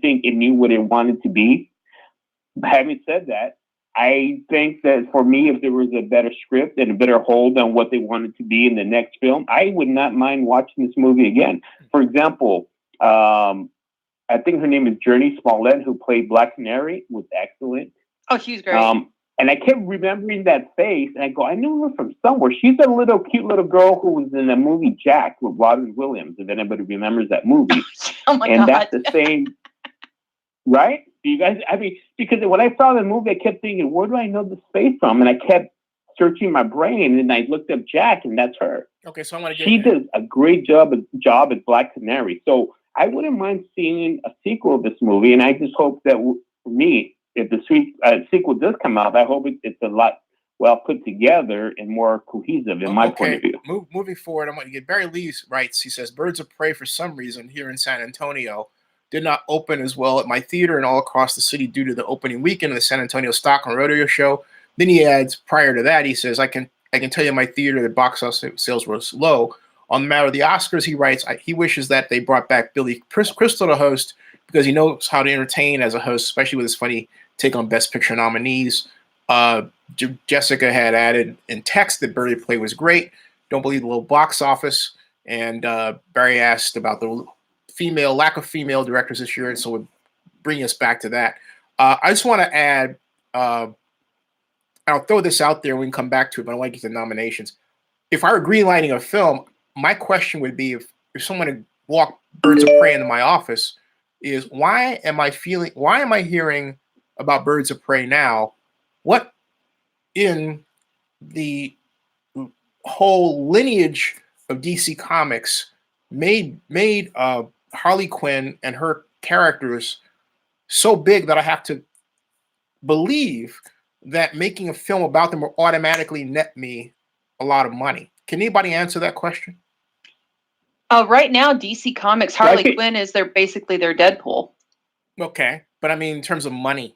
think it knew what it wanted to be. Having said that, I think that for me, if there was a better script and a better hold on what they wanted to be in the next film, I would not mind watching this movie again. For example, I think her name is Journey Smollett, who played Black Canary, was excellent. Oh, she's great. And I kept remembering that face, and I go, I knew her from somewhere. She's a cute little girl who was in the movie Jack with Robin Williams, if anybody remembers that movie. Oh my God. That's the same, right? You guys, I mean, because when I saw the movie, I kept thinking, where do I know this face from? And I kept searching my brain, and I looked up Jack, and that's her. Okay, so I want to get. She does a great job as Black Canary. So I wouldn't mind seeing a sequel of this movie, and I just hope that for me, if the sequel does come out, I hope it's a lot well put together and more cohesive in my point of view. Moving forward, I want to get Barry Lee's writes. He says, Birds of Prey, for some reason, here in San Antonio, did not open as well at my theater and all across the city due to the opening weekend of the San Antonio Stock and Rodeo Show. Then he adds, prior to that, he says, I can tell you my theater, the box office sales was low. On the matter of the Oscars, he writes, he wishes that they brought back Billy Crystal to host because he knows how to entertain as a host, especially with his funny take on Best Picture nominees. Jessica had added in text that Birds of Prey was great. Don't believe the low box office. And Barry asked about the lack of female directors this year, and so would bring us back to that. I just want to add, I'll throw this out there. We can come back to it, but I want to get to nominations. If I were greenlighting a film, my question would be if someone had walked Birds of Prey into my office, is why am I hearing about Birds of Prey now? What in the whole lineage of DC Comics made Harley Quinn and her characters so big that I have to believe that making a film about them will automatically net me a lot of money? Can anybody answer that question? Right now, DC Comics, Harley Quinn is basically their Deadpool. Okay, but I mean in terms of money.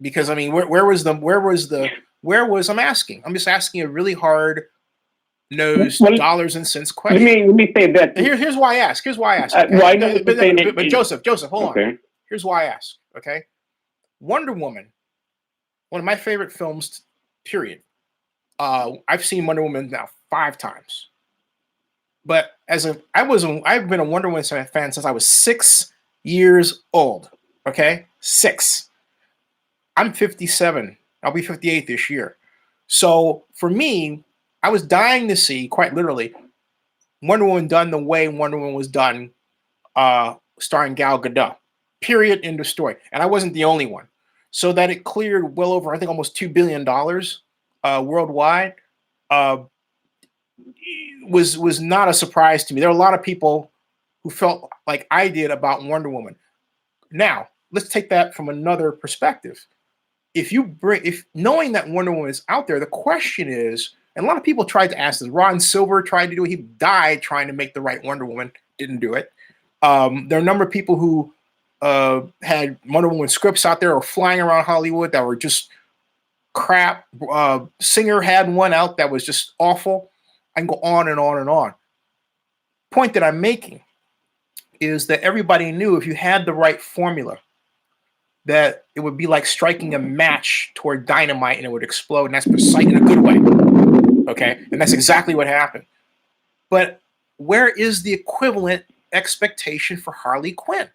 Because I mean, I'm asking. I'm just asking a really hard nosed dollars and cents question. Let me say that. Here's why I ask. Okay? But Joseph, hold on. Here's why I ask. Okay, Wonder Woman, one of my favorite films. Period. I've seen Wonder Woman now 5 times. But I've been a Wonder Woman fan since I was 6 years old. Okay, 6. I'm 57. I'll be 58 this year. So for me, I was dying to see, quite literally, Wonder Woman done the way Wonder Woman was done, starring Gal Gadot. Period. End of story. And I wasn't the only one. So that it cleared well over, I think, almost $2 billion worldwide was not a surprise to me. There are a lot of people who felt like I did about Wonder Woman. Now, let's take that from another perspective. If knowing that Wonder Woman is out there, the question is, and a lot of people tried to ask this. Ron Silver tried to do it. He died trying to make the right Wonder Woman. Didn't do it. There are a number of people who had Wonder Woman scripts out there or flying around Hollywood that were just crap. Singer had one out that was just awful. I can go on and on and on. Point that I'm making is that everybody knew if you had the right formula, that it would be like striking a match toward dynamite and it would explode, and that's precise in a good way. Okay, and that's exactly what happened. But where is the equivalent expectation for Harley Quinn?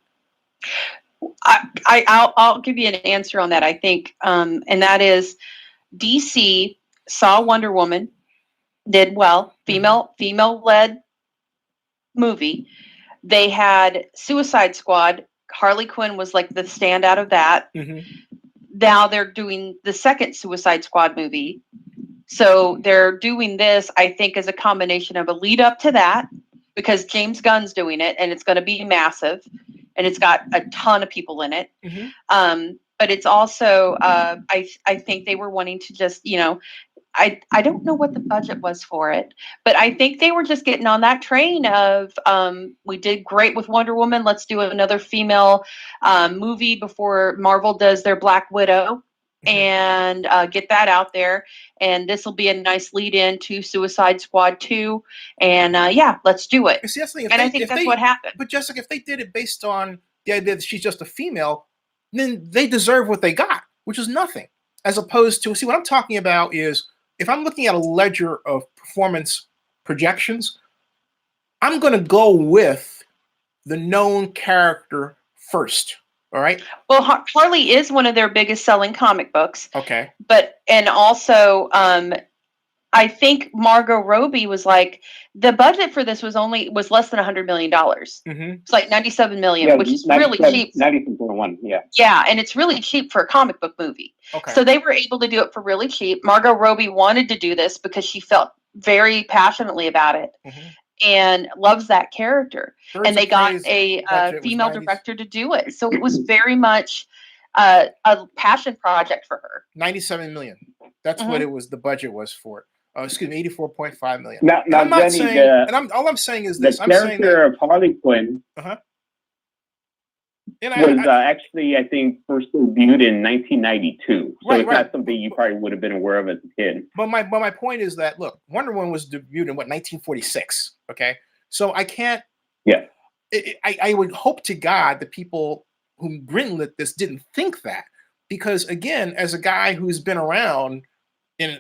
I'll give you an answer on that. I think, and that is DC saw Wonder Woman, did well, female led movie. They had Suicide Squad. Harley Quinn was like the standout of that. Now they're doing the second Suicide Squad movie. So they're doing this, I think, as a combination of a lead up to that, because James Gunn's doing it and it's going to be massive and it's got a ton of people in it. But it's also, I think they were wanting to just, I don't know what the budget was for it, but I think they were just getting on that train of, we did great with Wonder Woman. Let's do another female movie before Marvel does their Black Widow. And get that out there, and this will be a nice lead in to Suicide Squad 2, and yeah, let's do it. See, that's the thing. And I think that's what happened. But Jessica, if they did it based on the idea that she's just a female, then they deserve what they got, which is nothing. As opposed to, see, what I'm talking about is, if I'm looking at a ledger of performance projections, I'm going to go with the known character first. All right. Well, Harley is one of their biggest selling comic books. Okay. And also, I think Margot Robbie was like, the budget for this was less than $100 million. It's like $97 million, which is really cheap. 97.1, yeah. Yeah, and it's really cheap for a comic book movie. Okay. So they were able to do it for really cheap. Margot Robbie wanted to do this because she felt very passionately about it. And loves that character. And they got a female director to do it. So it was very much a passion project for her. 97 million. That's what it was. The budget was for it. Excuse me, 84.5 million. Now, I'm not Jenny, saying, all I'm saying is this. The character of Harley Quinn was actually, I think, first debuted in 1992. So it's not something you probably would have been aware of as a kid. But my point is that, look, Wonder Woman was debuted in 1946. Okay, so I can't. Yeah. I would hope to God the people who greenlit this didn't think that, because again, as a guy who's been around in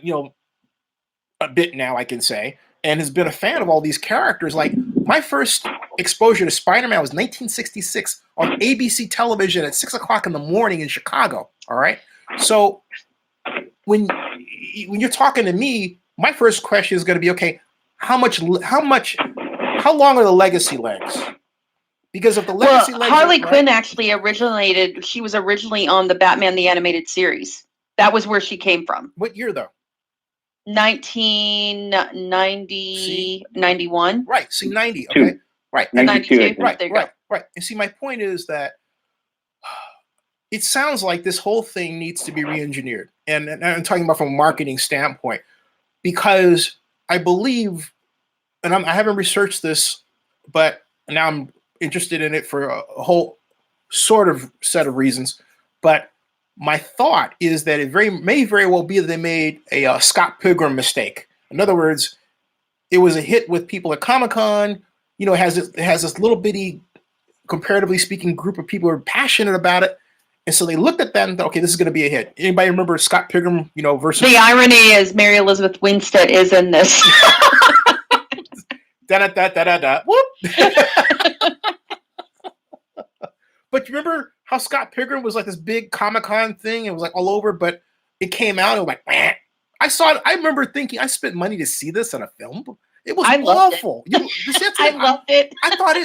a bit now, I can say, and has been a fan of all these characters. Like, my first exposure to Spider-Man was 1966 on ABC television at 6 o'clock in the morning in Chicago. All right. So when you're talking to me, my first question is going to be, okay, how long are the legacy legs? Because if the legacy legs, Harley Quinn actually originated. She was originally on the Batman the Animated Series. That was where she came from. What year though? 1990, 91. Right. See, 90. Okay. Right. 92. Right. And see, my point is that it sounds like this whole thing needs to be re-engineered. And I'm talking about from a marketing standpoint, because I believe, and I haven't researched this, but now I'm interested in it for a whole sort of set of reasons. But my thought is that it may very well be that they made a Scott Pilgrim mistake. In other words, it was a hit with people at Comic-Con. It has this little bitty, comparatively speaking, group of people who are passionate about it. And so they looked at that and thought, okay, this is going to be a hit. Anybody remember Scott Pilgrim, versus... The irony is Mary Elizabeth Winstead is in this. Da-da-da-da-da-da. Whoop! But you remember how Scott Pilgrim was like this big Comic-Con thing? It was like all over, but it came out and it was like, meh. I saw it. I remember thinking, I spent money to see this in a film. It was awful. I loved it. I thought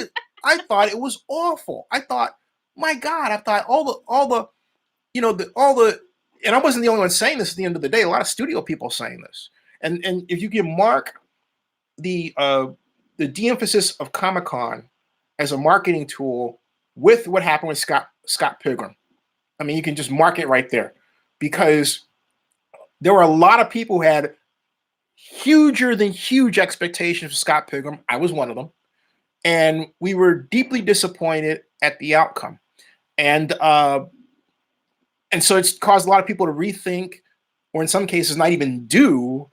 it was awful. I thought, my God, all the, and I wasn't the only one saying this at the end of the day. A lot of studio people saying this. And if you can mark the de-emphasis of Comic-Con as a marketing tool with what happened with Scott Pilgrim, I mean, you can just mark it right there, because there were a lot of people who had huger than huge expectations for Scott Pilgrim. I was one of them. And we were deeply disappointed at the outcome. And so it's caused a lot of people to rethink, or in some cases not even do,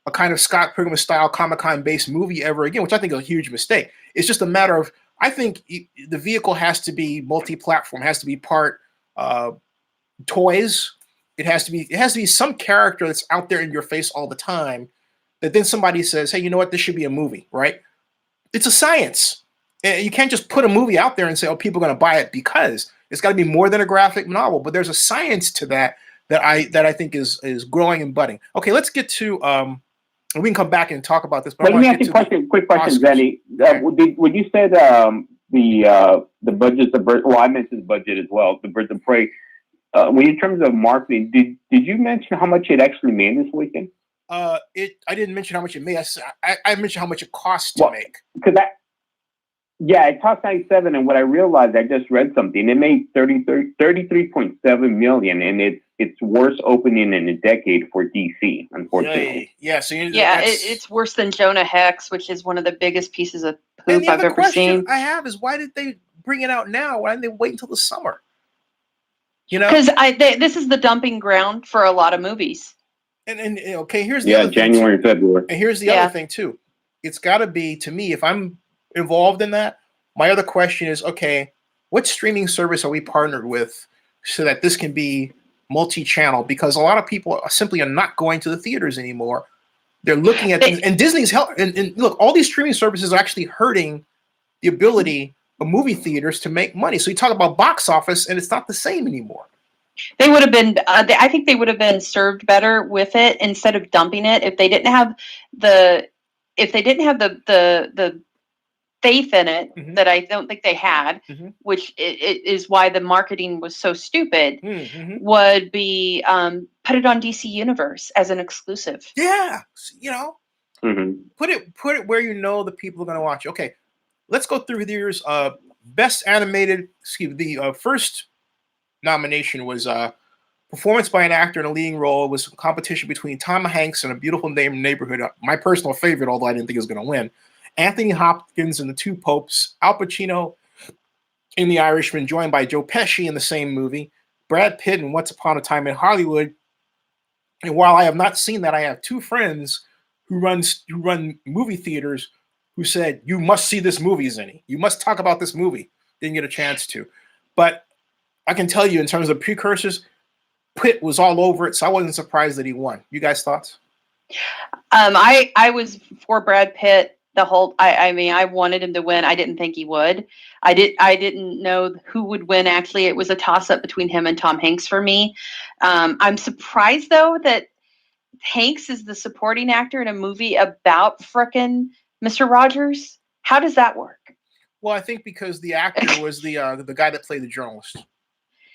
a kind of Scott Pilgrim style Comic-Con based movie ever again, which I think is a huge mistake. It's just a matter of, I think the vehicle has to be multi-platform, has to be part toys. It has to be some character that's out there in your face all the time. That then somebody says, "Hey, you know what? This should be a movie, right?" It's a science. You can't just put a movie out there and say, "Oh, people are going to buy it," because it's got to be more than a graphic novel. But there's a science to that I think is growing and budding. Okay, let's get to we can come back and talk about this. But let me ask you a quick question, Zenny. When you said the budget's well, I mentioned the budget as well. The Birds of Prey. When in terms of marketing, did you mention how much it actually made this weekend? I didn't mention how much it made. I mentioned how much it cost to make. Because it cost 97, and what I realized, I just read something. It made 33.7 million, and it's worst opening in a decade for DC, unfortunately. Yeah, so it's worse than Jonah Hex, which is one of the biggest pieces of poop I've ever seen. I have is, why did they bring it out now? Why didn't they wait until the summer? Because this is the dumping ground for a lot of movies. And okay, here's the other January, February. And here's the other thing too. It's got to be, to me, if I'm involved in that, my other question is, okay, what streaming service are we partnered with so that this can be multi-channel? Because a lot of people simply are not going to the theaters anymore. They're looking at things, and Disney's help. And look, all these streaming services are actually hurting the ability of movie theaters to make money. So you talk about box office, and it's not the same anymore. They would have been. I think they would have been served better with it instead of dumping it. If they didn't have the faith in it, that I don't think they had, which it is why the marketing was so stupid, would be put it on DC Universe as an exclusive. Yeah, put it where the people are going to watch. Okay, let's go through the best animated. The first nomination was performance by an actor in a leading role. It was a competition between Tom Hanks and A Beautiful Neighborhood. My personal favorite, although I didn't think it was going to win. Anthony Hopkins in The Two Popes, Al Pacino in The Irishman, joined by Joe Pesci in the same movie, Brad Pitt in Once Upon a Time in Hollywood. And while I have not seen that, I have two friends who run movie theaters who said, "You must see this movie, Zenny. You must talk about this movie." Didn't get a chance to. But I can tell you, in terms of precursors, Pitt was all over it, so I wasn't surprised that he won. You guys' thoughts? I was for Brad Pitt. I wanted him to win. I didn't think he would. I didn't know who would win. Actually, it was a toss-up between him and Tom Hanks for me. I'm surprised though that Hanks is the supporting actor in a movie about frickin' Mr. Rogers. How does that work? Well, I think because the actor was the guy that played the journalist.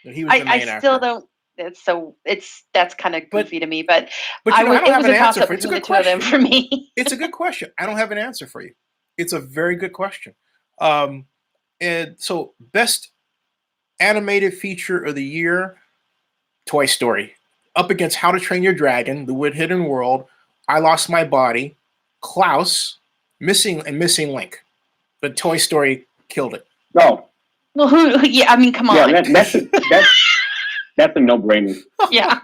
He was the main actor. I still don't. That's kind of goofy to me, but I don't have an answer for it. It's a good question for me. It's a good question. I don't have an answer for you. It's a very good question. And so, best animated feature of the year, Toy Story, up against How to Train Your Dragon, The Hidden World, I Lost My Body, Klaus, Missing Link. But Toy Story killed it. No. Well, yeah, I mean, come on. Yeah, that's a no-brainer. Yeah.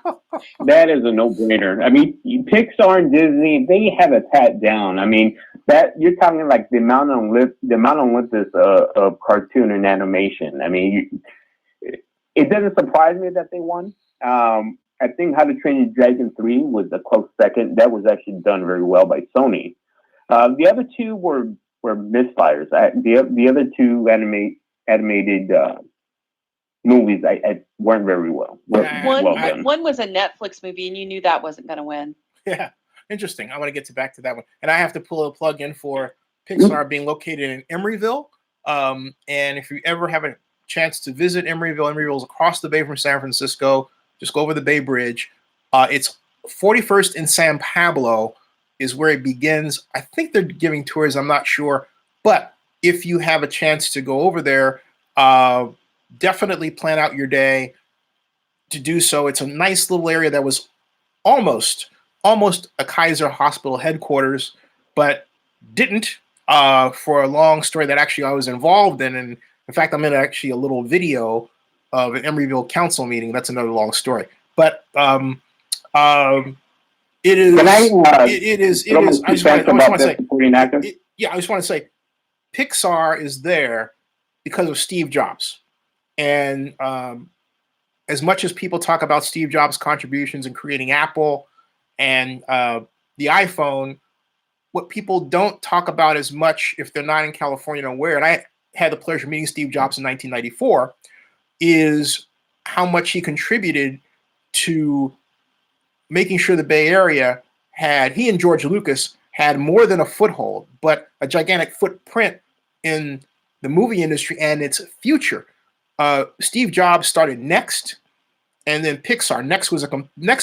That is a no-brainer. I mean, Pixar and Disney, they have it pat down. I mean, that you're talking like the amount on Olympus of cartoon and animation. I mean, it doesn't surprise me that they won. I think How to Train Your Dragon 3 was a close second. That was actually done very well by Sony. The other two were misfires. The other two animated movies I weren't very well. One was a Netflix movie, and you knew that wasn't going to win. Yeah, interesting. I want to get back to that one, and I have to pull a plug in for Pixar being located in Emeryville. And if you ever have a chance to visit Emeryville is across the bay from San Francisco. Just go over the Bay Bridge. It's 41st and San Pablo is where it begins. I think they're giving tours. I'm not sure, but if you have a chance to go over there, definitely plan out your day to do so. It's a nice little area that was almost a Kaiser Hospital headquarters, but didn't for a long story that actually I was involved in. And in fact, I'm in actually a little video of an Emeryville council meeting. That's another long story, but it is. It is. I just want to say, Pixar is there because of Steve Jobs. And as much as people talk about Steve Jobs' contributions in creating Apple and the iPhone, what people don't talk about as much if they're not in California and aware, and I had the pleasure of meeting Steve Jobs in 1994, is how much he contributed to making sure the Bay Area he and George Lucas had more than a foothold, but a gigantic footprint in the movie industry and its future. Steve Jobs started Next, and then Pixar. Next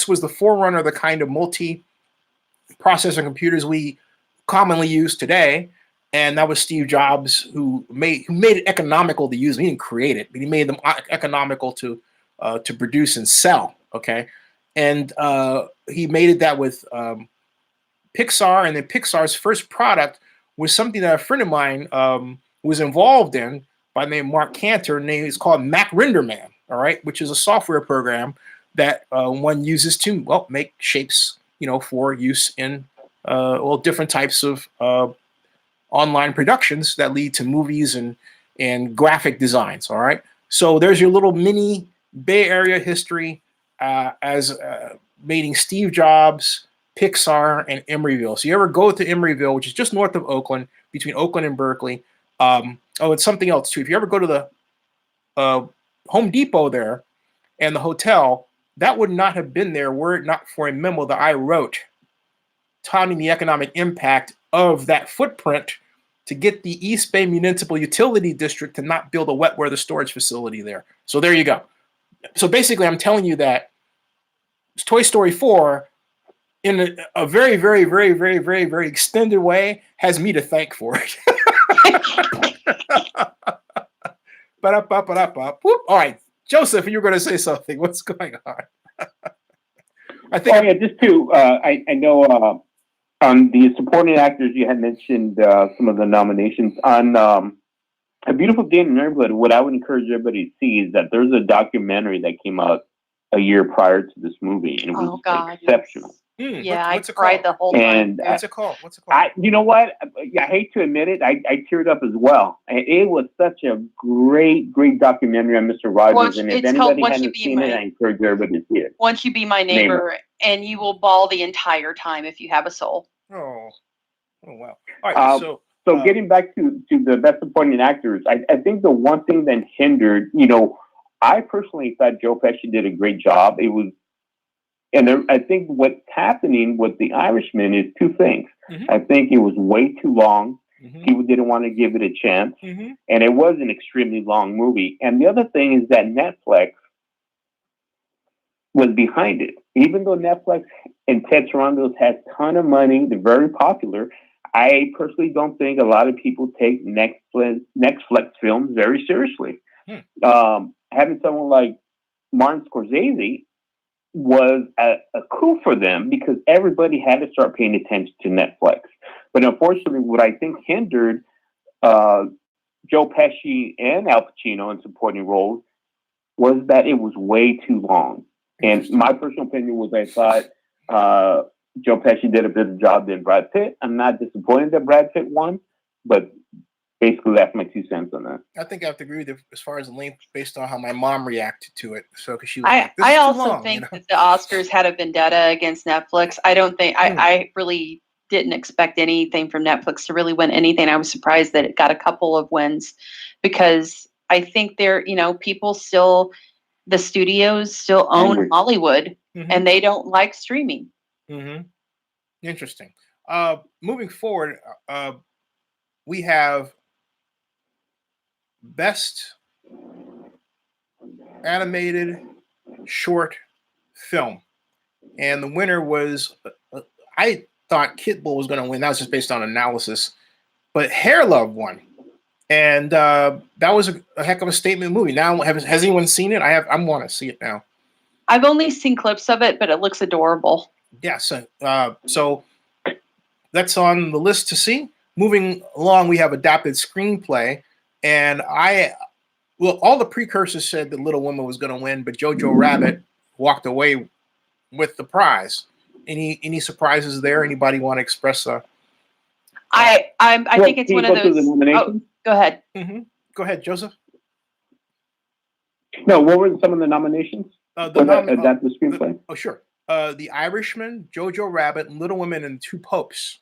was the forerunner of the kind of multi-processor computers we commonly use today, and that was Steve Jobs who made it economical to use. He didn't create it, but he made them economical to produce and sell. Okay, and he made it that with Pixar, and then Pixar's first product was something that a friend of mine was involved in by the name Mark Cantor, and it's called Mac RenderMan. All right, which is a software program that one uses to make shapes, for use in different types of online productions that lead to movies and graphic designs. All right, so there's your little mini Bay Area history as meeting Steve Jobs, Pixar, and Emeryville. So you ever go to Emeryville, which is just north of Oakland, between Oakland and Berkeley. It's something else too. If you ever go to the Home Depot there and the hotel, that would not have been there were it not for a memo that I wrote touting the economic impact of that footprint to get the East Bay Municipal Utility District to not build a wet weather storage facility there. So there you go. So basically, I'm telling you that Toy Story 4, in a very, very, very, very, very, very extended way, has me to thank for it. All right, Joseph, you were going to say something. What's going on? I think. Just to, I know on the supporting actors, you had mentioned some of the nominations on A Beautiful Day in the Neighborhood. What I would encourage everybody to see is that there's a documentary that came out a year prior to this movie, and it was exceptional. Yeah, I cried the whole time. What's it called? You know what? I hate to admit it, I teared up as well. And it was such a great, great documentary on Mr. Rogers. And if anybody hasn't seen it, I encourage everybody to see it. Won't You Be My Neighbor? And you will bawl the entire time if you have a soul. Oh wow! All right, so getting back to the best supporting actors, I think the one thing that hindered, I personally thought Joe Pesci did a great job. I think what's happening with The Irishman is two things. Mm-hmm. I think it was way too long. Mm-hmm. People didn't want to give it a chance. Mm-hmm. And it was an extremely long movie. And the other thing is that Netflix was behind it. Even though Netflix and Ted Sarandos has a ton of money, they're very popular, I personally don't think a lot of people take Netflix films very seriously. Having someone like Martin Scorsese was a coup for them because everybody had to start paying attention to Netflix. But unfortunately, what I think hindered Joe Pesci and Al Pacino in supporting roles was that it was way too long. And my personal opinion was I thought Joe Pesci did a better job than Brad Pitt. I'm not disappointed that Brad Pitt won, but basically that's my 2 cents on that. I think I have to agree with you as far as the length based on how my mom reacted to it. So because she was I also think that the Oscars had a vendetta against Netflix. I don't think I really didn't expect anything from Netflix to really win anything. I was surprised that it got a couple of wins because I think people still, the studios still own Hollywood and they don't like streaming. Mm-hmm. Interesting. Moving forward, we have Best Animated Short Film. And the winner was, I thought Kid Bull was going to win. That was just based on analysis. But Hair Love won. And that was a heck of a statement movie. Now, has anyone seen it? I want to see it now. I've only seen clips of it, but it looks adorable. Yeah, so that's on the list to see. Moving along, we have adapted screenplay. And all the precursors said that Little Women was going to win, but Jojo Rabbit walked away with the prize. Any surprises there? Anybody want to express I think it's one of those. Oh, go ahead. Mm-hmm. Go ahead, Joseph. No, what were some of the nominations for that adapted screenplay? Sure. The Irishman, Jojo Rabbit, Little Women, and Two Popes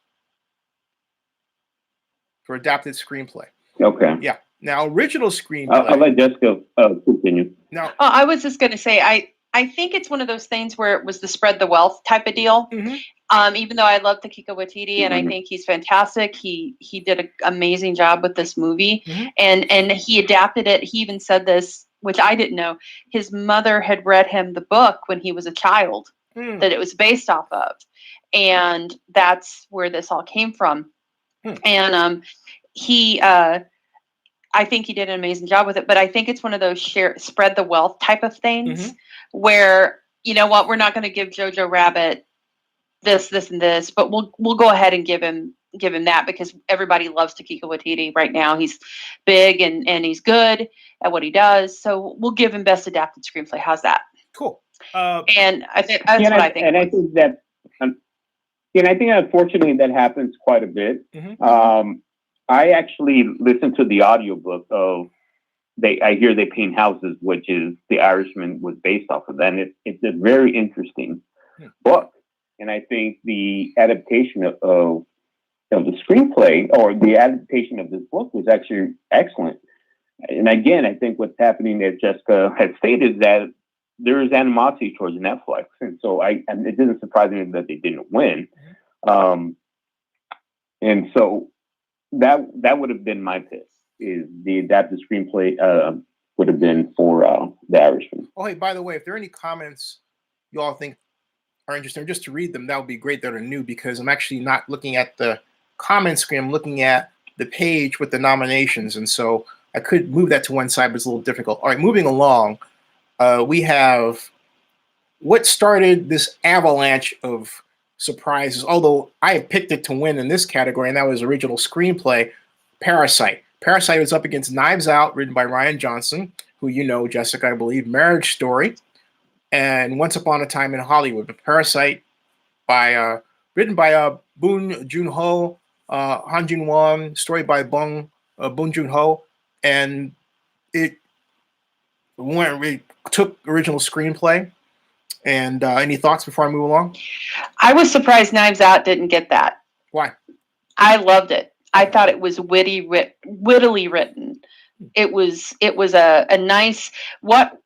for adapted screenplay. Okay. Yeah. Now, original screenplay. I'll let Jessica continue. Now, I was just going to say, I think it's one of those things where it was the spread the wealth type of deal. Mm-hmm. Even though I love Taika Waititi and I think he's fantastic, he did an amazing job with this movie, and he adapted it. He even said this, which I didn't know. His mother had read him the book when he was a child that it was based off of, and that's where this all came from. And he. I think he did an amazing job with it, but I think it's one of those spread the wealth type of things where, you know what, we're not going to give Jojo Rabbit this, and this, but we'll go ahead and give him that because everybody loves Taika Waititi right now. He's big and he's good at what he does. So we'll give him best adapted screenplay. How's that? Cool. And I think that's what I think. And I think that, I think unfortunately that happens quite a bit. I actually listened to the audiobook of I Hear They Paint Houses, which is The Irishman was based off of that. And it's a very interesting book. And I think the adaptation of the screenplay or the adaptation of this book was actually excellent. And again, I think what's happening, as Jessica had stated, is that there is animosity towards Netflix. And so it didn't surprise me that they didn't win. And so that would have been my pick, is the adapted screenplay would have been for The Irishman. Oh, hey, by the way, if there are any comments you all think are interesting, just to read them, that would be great that are new, because I'm actually not looking at the comment screen. I'm looking at the page with the nominations, and so I could move that to one side, but it's a little difficult. All right, moving along, we have what started this avalanche of surprises, although I have picked it to win in this category, and that was original screenplay, Parasite. Parasite was up against Knives Out, written by Rian Johnson, who you know, Jessica, I believe, Marriage Story, and Once Upon a Time in Hollywood. But Parasite, written by Bong Joon-ho, Han Jin-won, story by Bong Joon-ho, and it took original screenplay. And any thoughts before I move along? I was surprised Knives Out didn't get that. Why? I loved it. I thought it was wittily written. It was a nice. What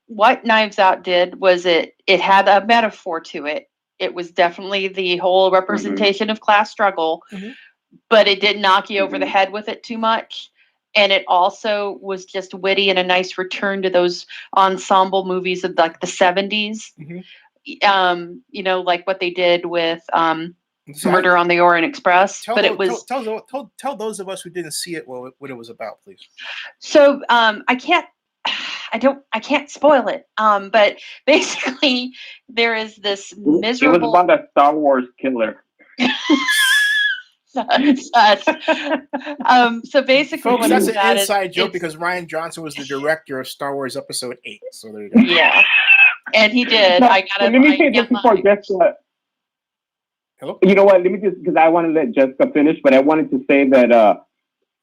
Knives Out did was it had a metaphor to it. It was definitely the whole representation of class struggle, but it didn't knock you over the head with it too much. And it also was just witty and a nice return to those ensemble movies of like the 70s. Like what they did with Murder on the Orient Express. Tell those of us who didn't see it what it was about, please. So I can't spoil it. But basically there is this miserable. It was about a Star Wars killer. So basically, folks, that's an inside joke because Rian Johnson was the director of Star Wars Episode 8. So there you go. Yeah, and he did. No, let me say this before Jessica. Hello? You know what? Let me just, because I want to let Jessica finish, but I wanted to say that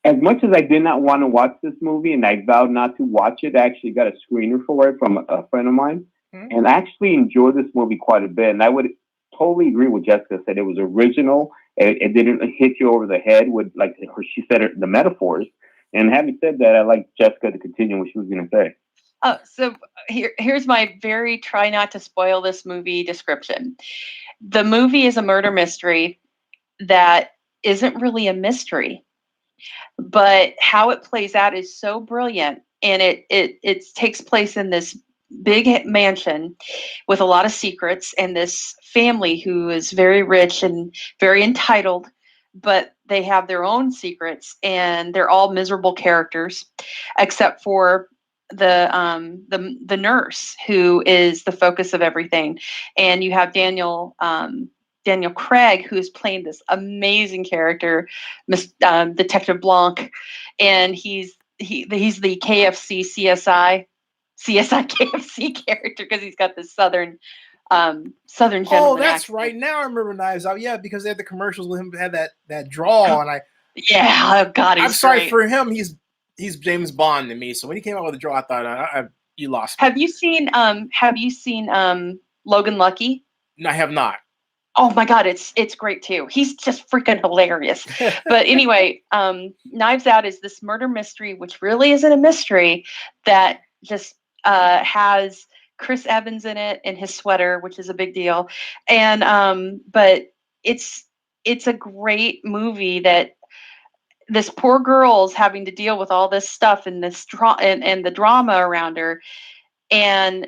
as much as I did not want to watch this movie and I vowed not to watch it, I actually got a screener for it from a friend of mine, and I actually enjoyed this movie quite a bit. And I would totally agree with Jessica said. It was original. It didn't hit you over the head with, like she said, the metaphors. And having said that, I'd like Jessica to continue what she was going to say. So here's my very try not to spoil this movie description. The movie is a murder mystery that isn't really a mystery, but how it plays out is so brilliant. And it takes place in this big mansion with a lot of secrets and this family who is very rich and very entitled, but they have their own secrets and they're all miserable characters except for the nurse who is the focus of everything. And you have Daniel Craig, who is playing this amazing character, Detective Blanc, and he's the KFC KFC character because he's got this southern gentleman. Oh, that's accent. right. Now I remember Knives Out. Yeah, because they had the commercials with him had that drawl, and oh God, I'm sorry for him. He's James Bond to me. So when he came out with the draw, I thought You lost me. Have you seen Logan Lucky? No, I have not. Oh my God, it's great too. He's just freaking hilarious. But anyway, Knives Out is this murder mystery, which really isn't a mystery, that just has Chris Evans in it in his sweater, which is a big deal. And but it's a great movie that this poor girl's having to deal with all this stuff and this and the drama around her. And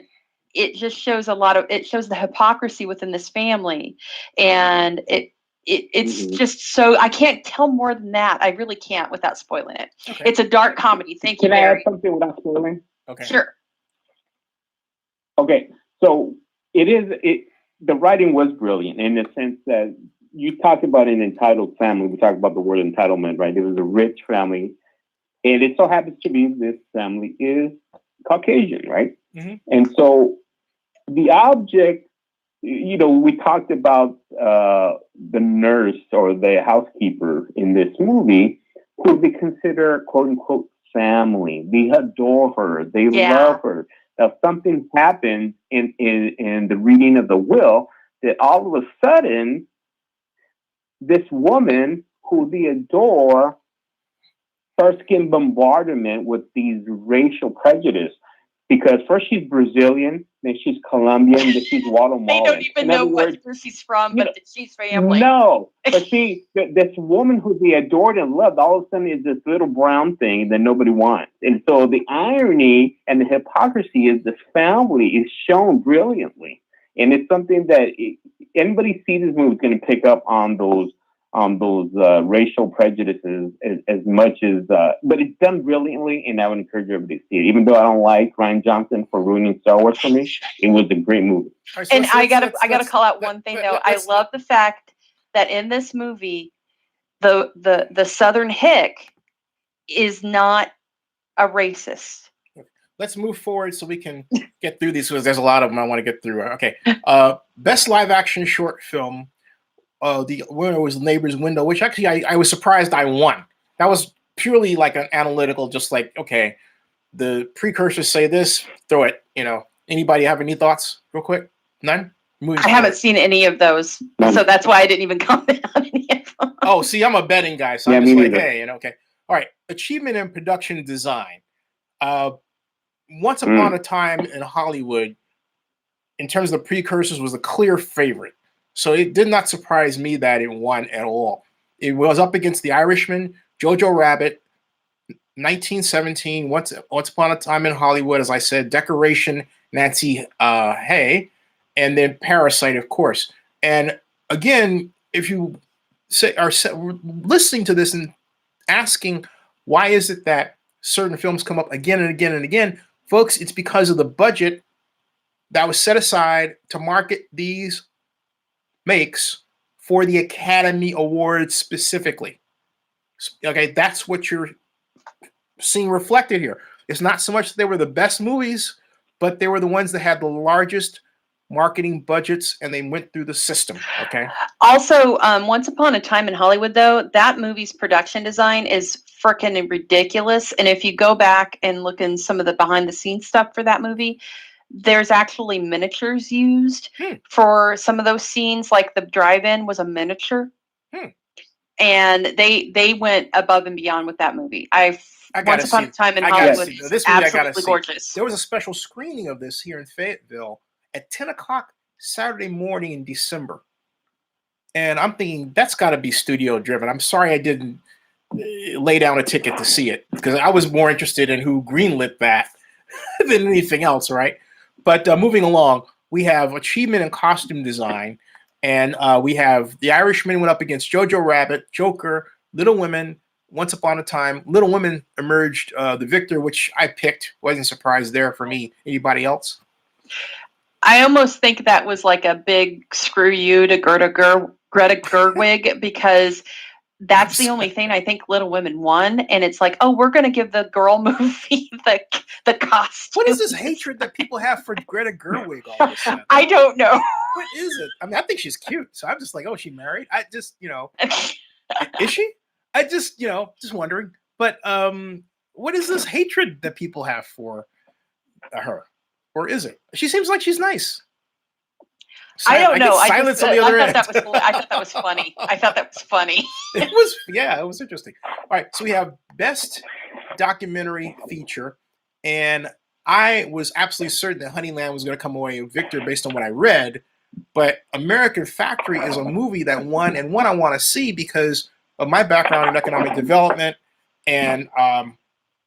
it just shows it shows the hypocrisy within this family. And it's just so, I can't tell more than that. I really can't without spoiling it. Okay. It's a dark comedy. Thank you, Can I Barry. add something without spoiling? Okay. Sure. Okay. So the writing was brilliant in the sense that you talked about an entitled family. We talked about the word entitlement, right? It was a rich family. And it so happens to be this family is Caucasian, right? Mm-hmm. And so the object, we talked about the nurse or the housekeeper in this movie, who they consider quote unquote family. They adore her. They love her. Now something happens in the reading of the will that all of a sudden, this woman who they adore starts getting bombardment with these racial prejudice. Because first she's Brazilian, then she's Colombian, then she's Guatemalan. They don't even know where she's from, but she's family. No, but see, this woman who they adored and loved, all of a sudden is this little brown thing that nobody wants. And so the irony and the hypocrisy is this family is shown brilliantly. And it's something that anybody sees this movie is going to pick up on those racial prejudices as much as, but it's done brilliantly, and I would encourage everybody to see it. Even though I don't like Rian Johnson for ruining Star Wars for me, it was a great movie. Right, so I gotta call out one thing though. I love the fact that in this movie, the Southern hick is not a racist. Let's move forward so we can get through these, because there's a lot of them I want to get through. Okay, best live action short film. The winner was Neighbor's Window, which actually I was surprised I won. That was purely like an analytical, just like, okay, the precursors say this, throw it. Anybody have any thoughts real quick? None? I haven't seen any of those, so that's why I didn't even comment on any of them. Oh, see, I'm a betting guy, so I'm just like, hey, okay. All right, achievement in production design. Once Upon a Time in Hollywood, in terms of the precursors, was a clear favorite. So it did not surprise me that it won at all. It was up against The Irishman, Jojo Rabbit, 1917, Once Upon a Time in Hollywood, as I said, Decoration, Nancy Hay, and then Parasite, of course. And again, if you are listening to this and asking, why is it that certain films come up again and again and again, folks, it's because of the budget that was set aside to market these makes for the Academy Awards specifically. Okay, that's what you're seeing reflected here. It's not so much that they were the best movies, but they were the ones that had the largest marketing budgets, and they went through the system. Okay. Also, Once Upon a Time in Hollywood, though, that movie's production design is freaking ridiculous. And if you go back and look in some of the behind the scenes stuff for that movie, there's actually miniatures used for some of those scenes. Like the drive-in was a miniature, and they went above and beyond with that movie. Once Upon a Time in Hollywood is absolutely gorgeous. There was a special screening of this here in Fayetteville at 10 o'clock Saturday morning in December, and I'm thinking that's got to be studio driven. I'm sorry I didn't lay down a ticket to see it, because I was more interested in who greenlit that than anything else, right? But moving along, we have achievement in costume design, and we have The Irishman went up against Jojo Rabbit, Joker, Little Women, Once Upon a Time. Little Women emerged the victor, which I picked. Wasn't surprised there for me. Anybody else? I almost think that was like a big screw you to Greta Gerwig, because that's the only thing I think Little Women won, and it's like, oh, we're going to give the girl movie the costume. What is this hatred that people have for Greta Gerwig all of a sudden? I don't know. What is it? I mean, I think she's cute, so I'm just like, oh, she married? I just, is she? I just, just wondering. But what is this hatred that people have for her? or is it? She seems like she's nice. I don't know. I thought that was funny. I thought that was funny. It was interesting. All right, so we have best documentary feature, and I was absolutely certain that Honeyland was going to come away victor based on what I read, but American Factory is a movie that won, and one I want to see because of my background in economic development, and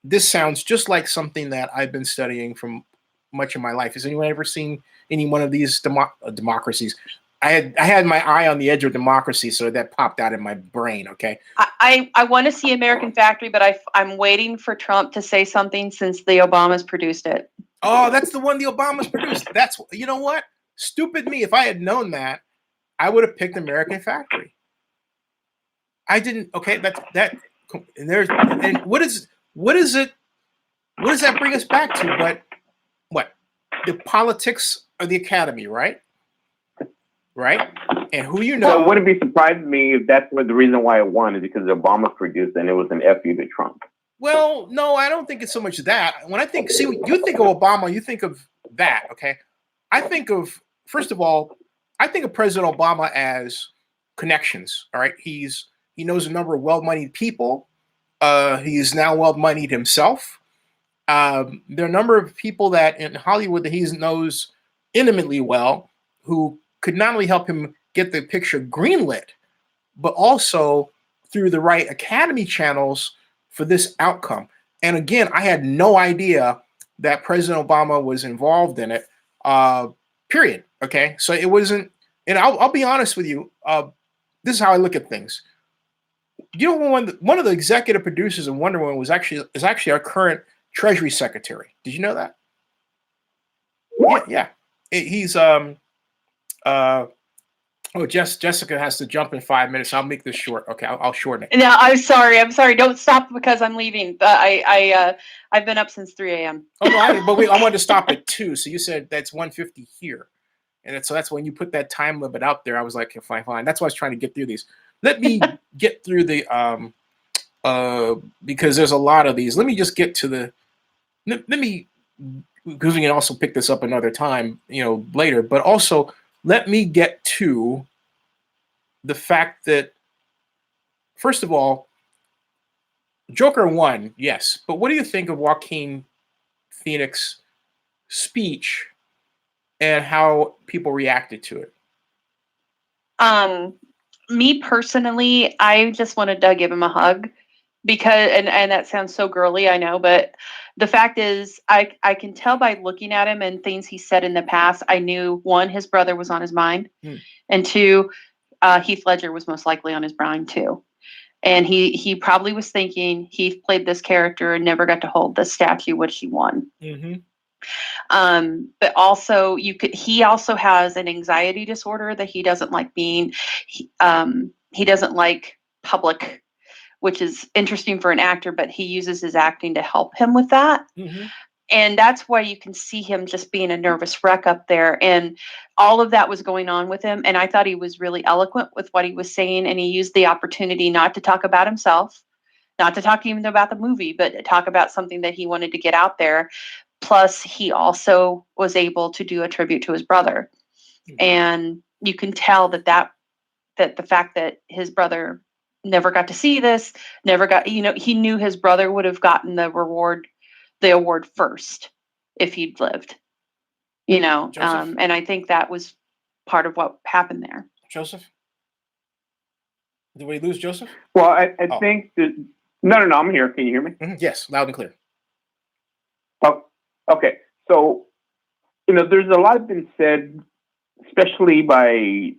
this sounds just like something that I've been studying from much of my life. Has anyone ever seen any one of these democracies? I had my eye on the edge of democracy, so that popped out in my brain. Okay, I want to see American Factory, but I'm waiting for Trump to say something since the Obamas produced it. Oh, that's the one the Obamas produced. That's, you know what? Stupid me. If I had known that, I would have picked American Factory. I didn't. Okay, and what is it? What does that bring us back to? But what? The politics of the Academy, right? Right? And who you know. Well, it wouldn't be surprising me if that's what the reason why it won is because Obama produced and it was an FU to Trump. Well, no, I don't think it's so much that. When you think of Obama, you think of that, okay? I think of, first of all, I think of President Obama as connections, all right? He knows a number of well-moneyed people. He's now well-moneyed himself. There are a number of people that in Hollywood that he knows intimately well who could not only help him get the picture greenlit, but also through the right Academy channels for this outcome. And again, I had no idea that President Obama was involved in it, period. Okay, so it wasn't, and I'll be honest with you, this is how I look at things. You know, one of the executive producers of Wonder Woman is actually our current Treasury Secretary. Did you know that? Yeah. He's Jessica has to jump in 5 minutes. I'll make this short. Okay, I'll shorten it. No, I'm sorry. Don't stop because I'm leaving. I've been up since 3 a.m. Oh no, I wanted to stop at 2. So you said that's 1:50 here, and so that's when you put that time limit out there. I was like, fine. That's why I was trying to get through these. Let me get through the because there's a lot of these. Let me just get to the. Let me, because we can also pick this up another time, later. But also, let me get to the fact that, first of all, Joker won, yes. But what do you think of Joaquin Phoenix's speech and how people reacted to it? Me personally, I just wanted to give him a hug because, and that sounds so girly, I know, but the fact is, I can tell by looking at him and things he said in the past. I knew, one, his brother was on his mind, and two, Heath Ledger was most likely on his mind too. And he probably was thinking Heath played this character and never got to hold the statue which he won. Mm-hmm. But also he also has an anxiety disorder that he doesn't like being. He doesn't like public, which is interesting for an actor, but he uses his acting to help him with that. Mm-hmm. And that's why you can see him just being a nervous wreck up there. And all of that was going on with him. And I thought he was really eloquent with what he was saying. And he used the opportunity not to talk about himself, not to talk even about the movie, but talk about something that he wanted to get out there. Plus, he also was able to do a tribute to his brother. Mm-hmm. And you can tell that the fact that his brother never got to see this, he knew his brother would have gotten the award first if he'd lived, and I think that was part of what happened there. Joseph? Did we lose Joseph? Well, I think that, no, I'm here. Can you hear me? Mm-hmm. Yes, loud and clear. Oh, okay. So, there's a lot been said, especially by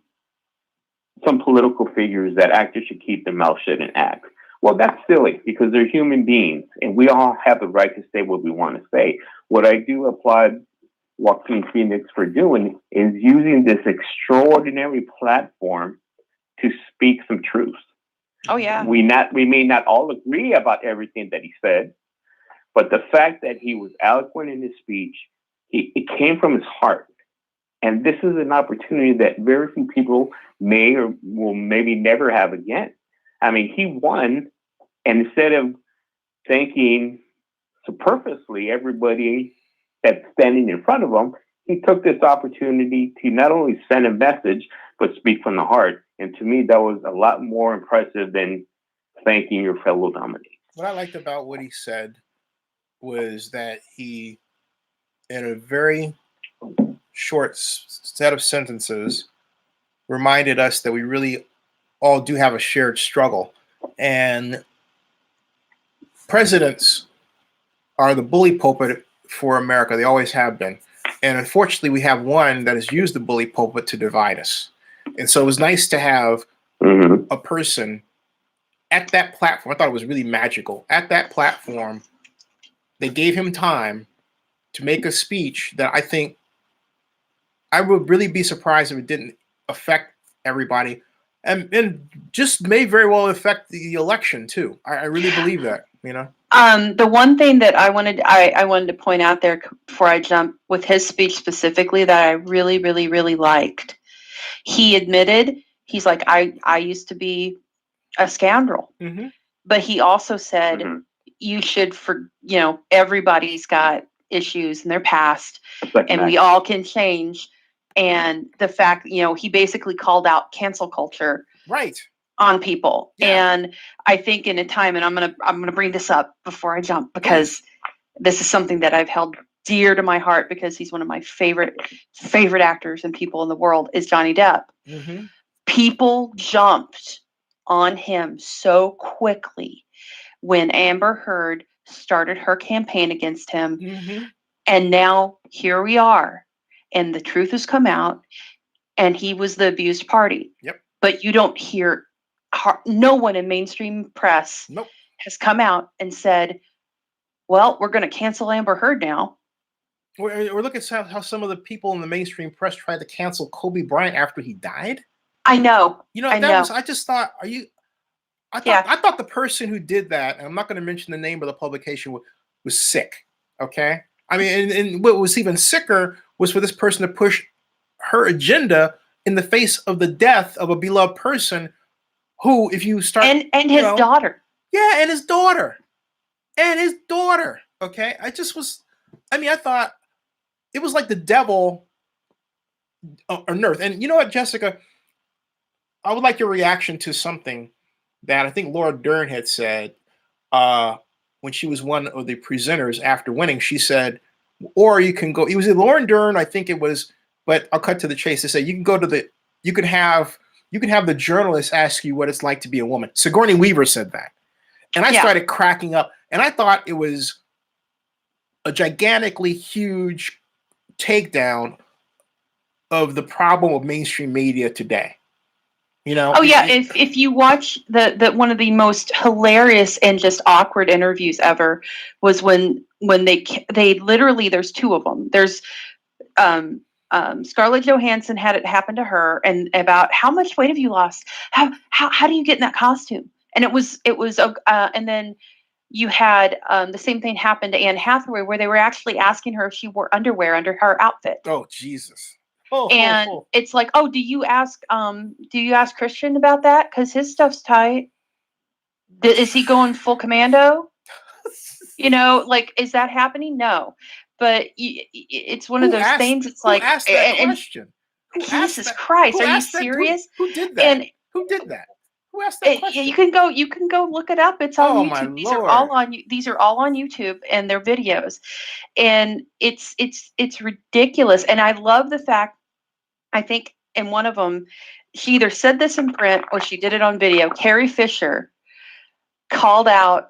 some political figures, that actors should keep their mouth shut and act. Well, that's silly because they're human beings and we all have the right to say what we want to say. What I do applaud Joaquin Phoenix for doing is using this extraordinary platform to speak some truth. Oh, yeah. We may not all agree about everything that he said, but the fact that he was eloquent in his speech, it came from his heart. And this is an opportunity that very few people may or will maybe never have again. I mean, he won, and instead of thanking superfluously everybody that's standing in front of him, he took this opportunity to not only send a message, but speak from the heart. And to me, that was a lot more impressive than thanking your fellow nominees. What I liked about what he said was that he, in a very short set of sentences, reminded us that we really all do have a shared struggle. And presidents are the bully pulpit for America. They always have been. And unfortunately, we have one that has used the bully pulpit to divide us. And so it was nice to have a person at that platform. I thought it was really magical. At that platform, they gave him time to make a speech that I think I would really be surprised if it didn't affect everybody, and just may very well affect the election too. I really believe that, you know. The one thing that I wanted to point out there before I jump with his speech specifically that I really, really, really liked. He admitted, he's like, I used to be a scoundrel, but he also said, you should, everybody's got issues in their past, and we all can change. And the fact, he basically called out cancel culture, right, on people. Yeah. And I think in a time, and I'm gonna bring this up before I jump, because this is something that I've held dear to my heart, because he's one of my favorite actors and people in the world, is Johnny Depp. People jumped on him so quickly when Amber Heard started her campaign against him. And now here we are, and the truth has come out, and he was the abused party. But you don't hear, no one in mainstream press has come out and said, well, we're going to cancel Amber Heard now. Or look at how some of the people in the mainstream press tried to cancel Kobe Bryant after he died. I know. I just thought, I thought the person who did that, and I'm not going to mention the name of the publication, was sick. Okay. I mean, and what was even sicker was for this person to push her agenda in the face of the death of a beloved person who, if you start... And his daughter. Yeah, and his daughter. Okay? I thought it was like the devil on earth. And you know what, Jessica? I would like your reaction to something that I think Laura Dern had said when she was one of the presenters after winning. She said, or you can go... It was Laura Dern, I think it was... But I'll cut to the chase to say you can have the journalist ask you what it's like to be a woman. Sigourney Weaver said that. And I started cracking up. And I thought it was a gigantically huge takedown of the problem of mainstream media today. Oh yeah, if you watch the one of the most hilarious and just awkward interviews ever was when they literally, there's two of them. There's Scarlett Johansson had it happen to her, and about how much weight have you lost? How do you get in that costume? And it was and then you had the same thing happen to Anne Hathaway, where they were actually asking her if she wore underwear under her outfit. Oh Jesus! It's like, oh, do you ask Christian about that? Because his stuff's tight. Is he going full commando? Like, is that happening? No. But it's one of those things. It's like, asked that question? Jesus Christ, are you serious? Who did that? And who did that? Who asked that question? You can go look it up. It's on YouTube. These are all on YouTube, and they're videos, and it's ridiculous. And I love the fact, I think in one of them, she either said this in print or she did it on video. Carrie Fisher called out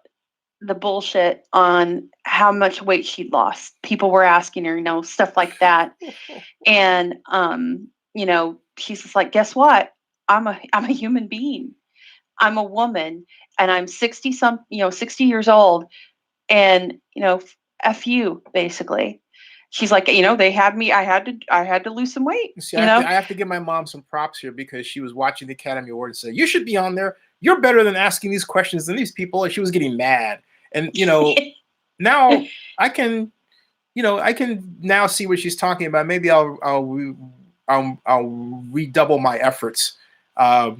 the bullshit on how much weight she'd lost. People were asking her, stuff like that. And, she's just like, guess what? I'm a human being. I'm a woman, and I'm 60 years old, and, F you, basically. She's like, they had me, I had to lose some weight. See, I have to give my mom some props here, because she was watching the Academy Awards and said, you should be on there. You're better than asking these questions than these people. And she was getting mad. And, now I can now see what she's talking about. Maybe I'll redouble my efforts. No,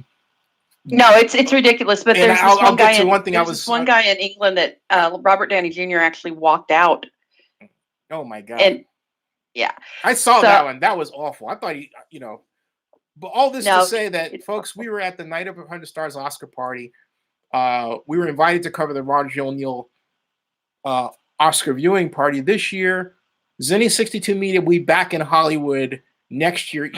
it's ridiculous. But there's one guy in England that Robert Downey Jr. actually walked out Oh my God. And yeah, I saw that one. That was awful. I thought but all this to say that, folks, we were at the Night of 100 Stars Oscar party. We were invited to cover the Roger O'Neill Oscar viewing party this year. Zenny 62 Media will be back in Hollywood next year.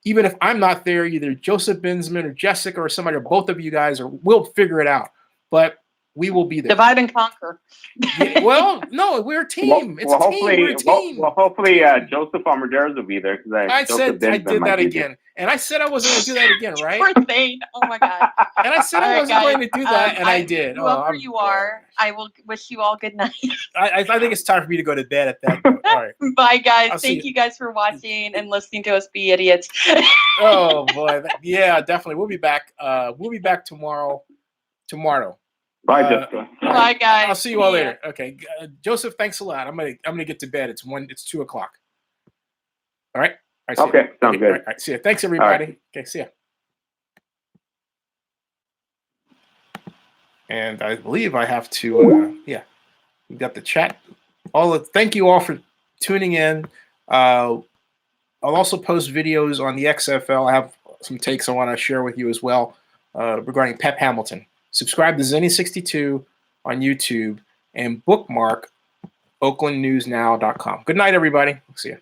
Even if I'm not there, either Joseph Binsman or Jessica or somebody or both of you guys, or we'll figure it out. But we will be there. Divide and conquer. Yeah, well, no, we're a team. We're a team. Hopefully, Joseph Armaderos will be there because I did that again, and I said I wasn't going to do that again, right? Poor thing. Oh my God. And I said I wasn't going to do that, and I did. Whoever you are, I will wish you all good night. I think it's time for me to go to bed at that point. All right. Bye, guys. Thank you guys for watching and listening to us be idiots. Oh boy, yeah, definitely. We'll be back. We'll be back tomorrow. Bye, Jessica. Bye, guys. I'll see you all later. Okay, Joseph, thanks a lot. I'm gonna get to bed. It's 2 o'clock. All right. Okay, sounds good. All right, see you. Thanks, everybody. Right. Okay, see ya. And I believe I have to. Yeah, we got the chat. Thank you all for tuning in. I'll also post videos on the XFL. I have some takes I want to share with you as well regarding Pep Hamilton. Subscribe to Zenny62 on YouTube and bookmark oaklandnewsnow.com. Good night, everybody. See you.